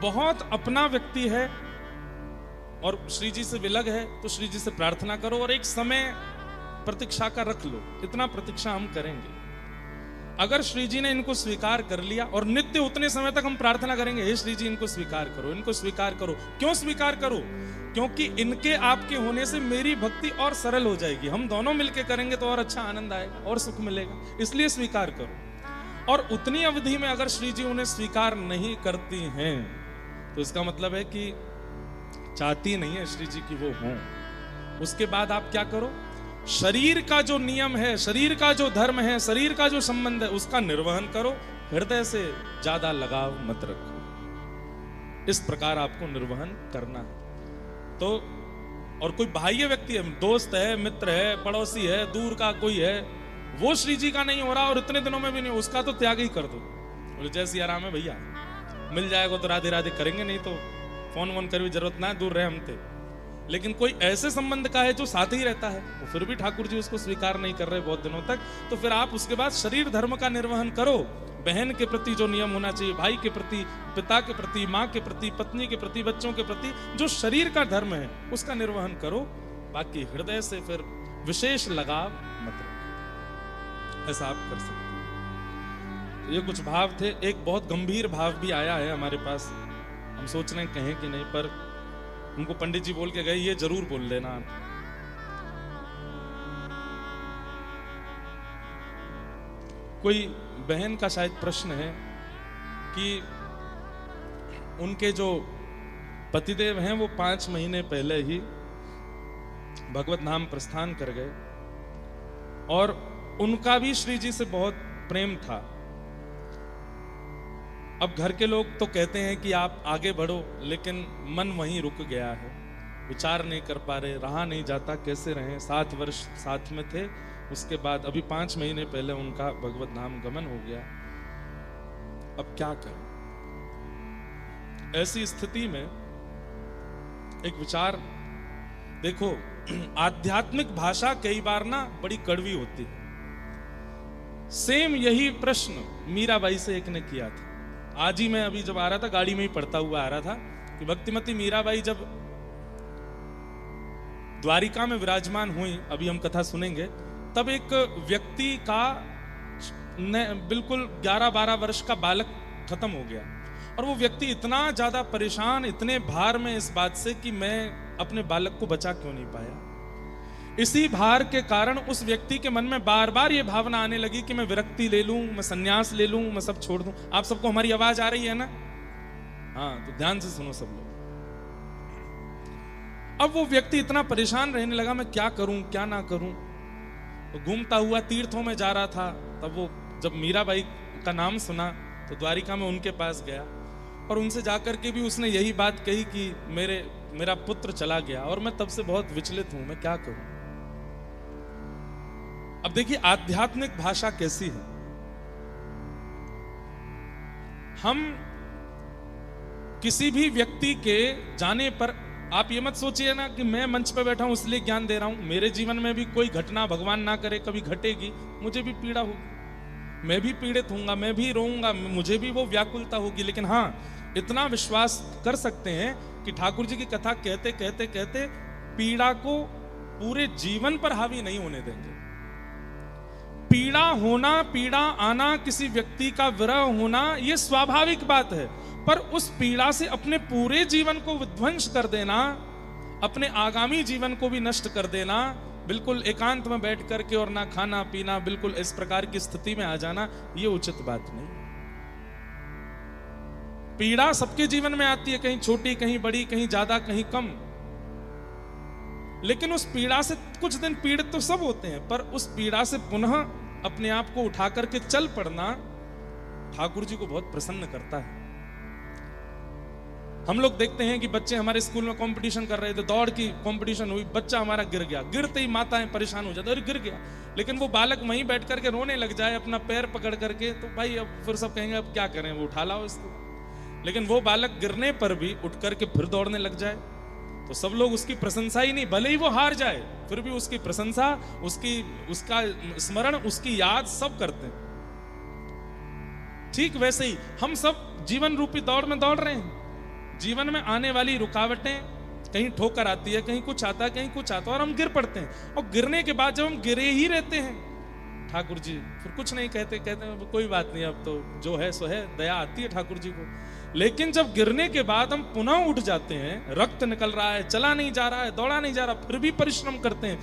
बहुत अपना व्यक्ति है और श्री जी से विलग है तो श्री जी से प्रार्थना करो, और एक समय प्रतीक्षा का रख लो, इतना प्रतीक्षा हम करेंगे। अगर श्री जी ने इनको स्वीकार कर लिया, और नित्य उतने समय तक हम प्रार्थना करेंगे, हे श्री जी इनको स्वीकार करो, इनको स्वीकार करो। क्यों स्वीकार करो? क्योंकि इनके आपके होने से मेरी भक्ति और सरल हो जाएगी। हम दोनों मिलकर करेंगे तो और अच्छा आनंद आएगा और सुख मिलेगा, इसलिए स्वीकार करो। और उतनी अवधि में अगर श्री जी उन्हें स्वीकार नहीं करती हैं तो इसका मतलब है कि चाहती नहीं है श्री जी की वो हों। उसके बाद आप क्या करो? शरीर का जो नियम है, शरीर का जो धर्म है, शरीर का जो संबंध है, उसका निर्वहन करो, हृदय से ज्यादा लगाव मत रखो। इस प्रकार आपको निर्वहन करना है। तो और कोई बाह्य व्यक्ति है, दोस्त है, मित्र है, पड़ोसी है, दूर का कोई है, वो श्री जी का नहीं हो रहा और इतने दिनों में भी नहीं, उसका तो त्याग ही कर दो। बोले जय सिया राम है भैया, मिल जाएगा तो राधे राधे करेंगे, नहीं तो फोन वोन कर भी जरूरत ना है, दूर रहे हमसे। लेकिन कोई ऐसे संबंध का है जो साथ ही रहता है, वो फिर भी ठाकुर जी उसको स्वीकार नहीं कर रहे बहुत दिनों तक, तो फिर आप उसके बाद शरीर धर्म का निर्वहन करो। बहन के प्रति जो नियम होना चाहिए, भाई के प्रति, पिता के प्रति, माँ के प्रति, पत्नी के प्रति, बच्चों के प्रति, जो शरीर का धर्म है उसका निर्वहन करो। बाकी हृदय से फिर विशेष लगाव मत रखो। ऐसा आप कर सकते हैं। ये कुछ भाव थे। एक बहुत गंभीर भाव भी आया है हमारे पास, हम सोच रहे हैं कहें कि नहीं, पर उनको पंडित जी बोल के गए ये जरूर बोल लेना। कोई बहन का शायद प्रश्न है कि उनके जो पतिदेव हैं वो 5 महीने पहले ही भगवत नाम प्रस्थान कर गए, और उनका भी श्री जी से बहुत प्रेम था। अब घर के लोग तो कहते हैं कि आप आगे बढ़ो, लेकिन मन वहीं रुक गया है, विचार नहीं कर पा रहे, रहा नहीं जाता, कैसे रहें। 7 वर्ष साथ में थे, उसके बाद अभी 5 महीने पहले उनका भगवत नाम गमन हो गया। अब क्या करें? ऐसी स्थिति में एक विचार देखो, आध्यात्मिक भाषा कई बार ना बड़ी कड़वी होती है। सेम यही प्रश्न मीराबाई से एक ने किया था। आज ही मैं अभी जब आ रहा था, गाड़ी में ही पढ़ता हुआ आ रहा था कि भक्तिमती मीराबाई जब द्वारिका में विराजमान हुई, अभी हम कथा सुनेंगे, तब एक व्यक्ति का बिल्कुल 11-12 वर्ष का बालक खत्म हो गया, और वो व्यक्ति इतना ज्यादा परेशान, इतने भार में इस बात से कि मैं अपने बालक को बचा क्यों नहीं पाया। इसी भार के कारण उस व्यक्ति के मन में बार बार ये भावना आने लगी कि मैं विरक्ति ले लूं, मैं संन्यास ले लूं, मैं सब छोड़ दूं। आप सबको हमारी आवाज आ रही है ना? हाँ, तो ध्यान से सुनो सब लोग। अब वो व्यक्ति इतना परेशान रहने लगा, मैं क्या करूं क्या ना करूं। तो घूमता हुआ तीर्थों में जा रहा था, तब वो जब मीराबाई का नाम सुना तो द्वारिका में उनके पास गया, और उनसे जाकर के भी उसने यही बात कही कि मेरे मेरा पुत्र चला गया और मैं तब से बहुत विचलित हूं, मैं क्या करूं। अब देखिए आध्यात्मिक भाषा कैसी है। हम किसी भी व्यक्ति के जाने पर, आप ये मत सोचिए ना कि मैं मंच पे बैठा हूं इसलिए ज्ञान दे रहा हूं। मेरे जीवन में भी कोई घटना भगवान ना करे कभी घटेगी, मुझे भी पीड़ा होगी, मैं भी पीड़ित होऊंगा, मैं भी रोऊंगा, मुझे भी वो व्याकुलता होगी। लेकिन हाँ, इतना विश्वास कर सकते हैं कि ठाकुर जी की कथा कहते कहते कहते पीड़ा को पूरे जीवन पर हावी नहीं होने देंगे। पीड़ा होना, पीड़ा आना, किसी व्यक्ति का विरह होना, यह स्वाभाविक बात है, पर उस पीड़ा से अपने पूरे जीवन को विध्वंस कर देना, अपने आगामी जीवन को भी नष्ट कर देना, बिल्कुल एकांत में बैठ करके और ना खाना पीना, बिल्कुल इस प्रकार की स्थिति में आ जाना, यह उचित बात नहीं। पीड़ा सबके जीवन में आती है, कहीं छोटी, कहीं बड़ी, कहीं ज्यादा, कहीं कम। लेकिन उस पीड़ा से कुछ दिन पीड़ित तो सब होते हैं, पर उस पीड़ा से पुनः अपने आप को उठा करके चल पड़ना ठाकुर जी को बहुत प्रसन्न करता है। हम लोग देखते हैं कि बच्चे हमारे स्कूल में कंपटीशन कर रहे थे, दौड़ की कंपटीशन हुई, बच्चा हमारा गिर गया, गिरते ही माताएं परेशान हो जाती, अरे गिर गया। लेकिन वो बालक वहीं बैठ करके रोने लग जाए अपना पैर पकड़ करके, तो भाई अब फिर सब कहेंगे अब क्या करें, वो उठा लाओ इसको। लेकिन वो बालक गिरने पर भी उठ करके फिर दौड़ने लग जाए, तो सब लोग उसकी प्रशंसा ही नहीं, भले ही वो हार जाए फिर भी उसकी प्रशंसा, उसका स्मरण, उसकी याद सब करते हैं। ठीक वैसे ही हम सब जीवन रूपी दौड़ में दौड़ रहे हैं। जीवन में आने वाली रुकावटें, कहीं ठोकर आती है, कहीं कुछ आता है, कहीं कुछ आता है, और हम गिर पड़ते हैं। और गिरने के बाद जब हम गिरे ही रहते हैं, ठाकुर जी फिर कुछ नहीं कहते, कहते हैं कोई बात नहीं, अब तो जो है सो है, दया आती है ठाकुर जी को। लेकिन जब गिरने के बाद हम पुनः उठ जाते हैं, रक्त निकल रहा है, चला नहीं जा रहा है, दौड़ा नहीं जा रहा, फिर भी परिश्रम करते हैं,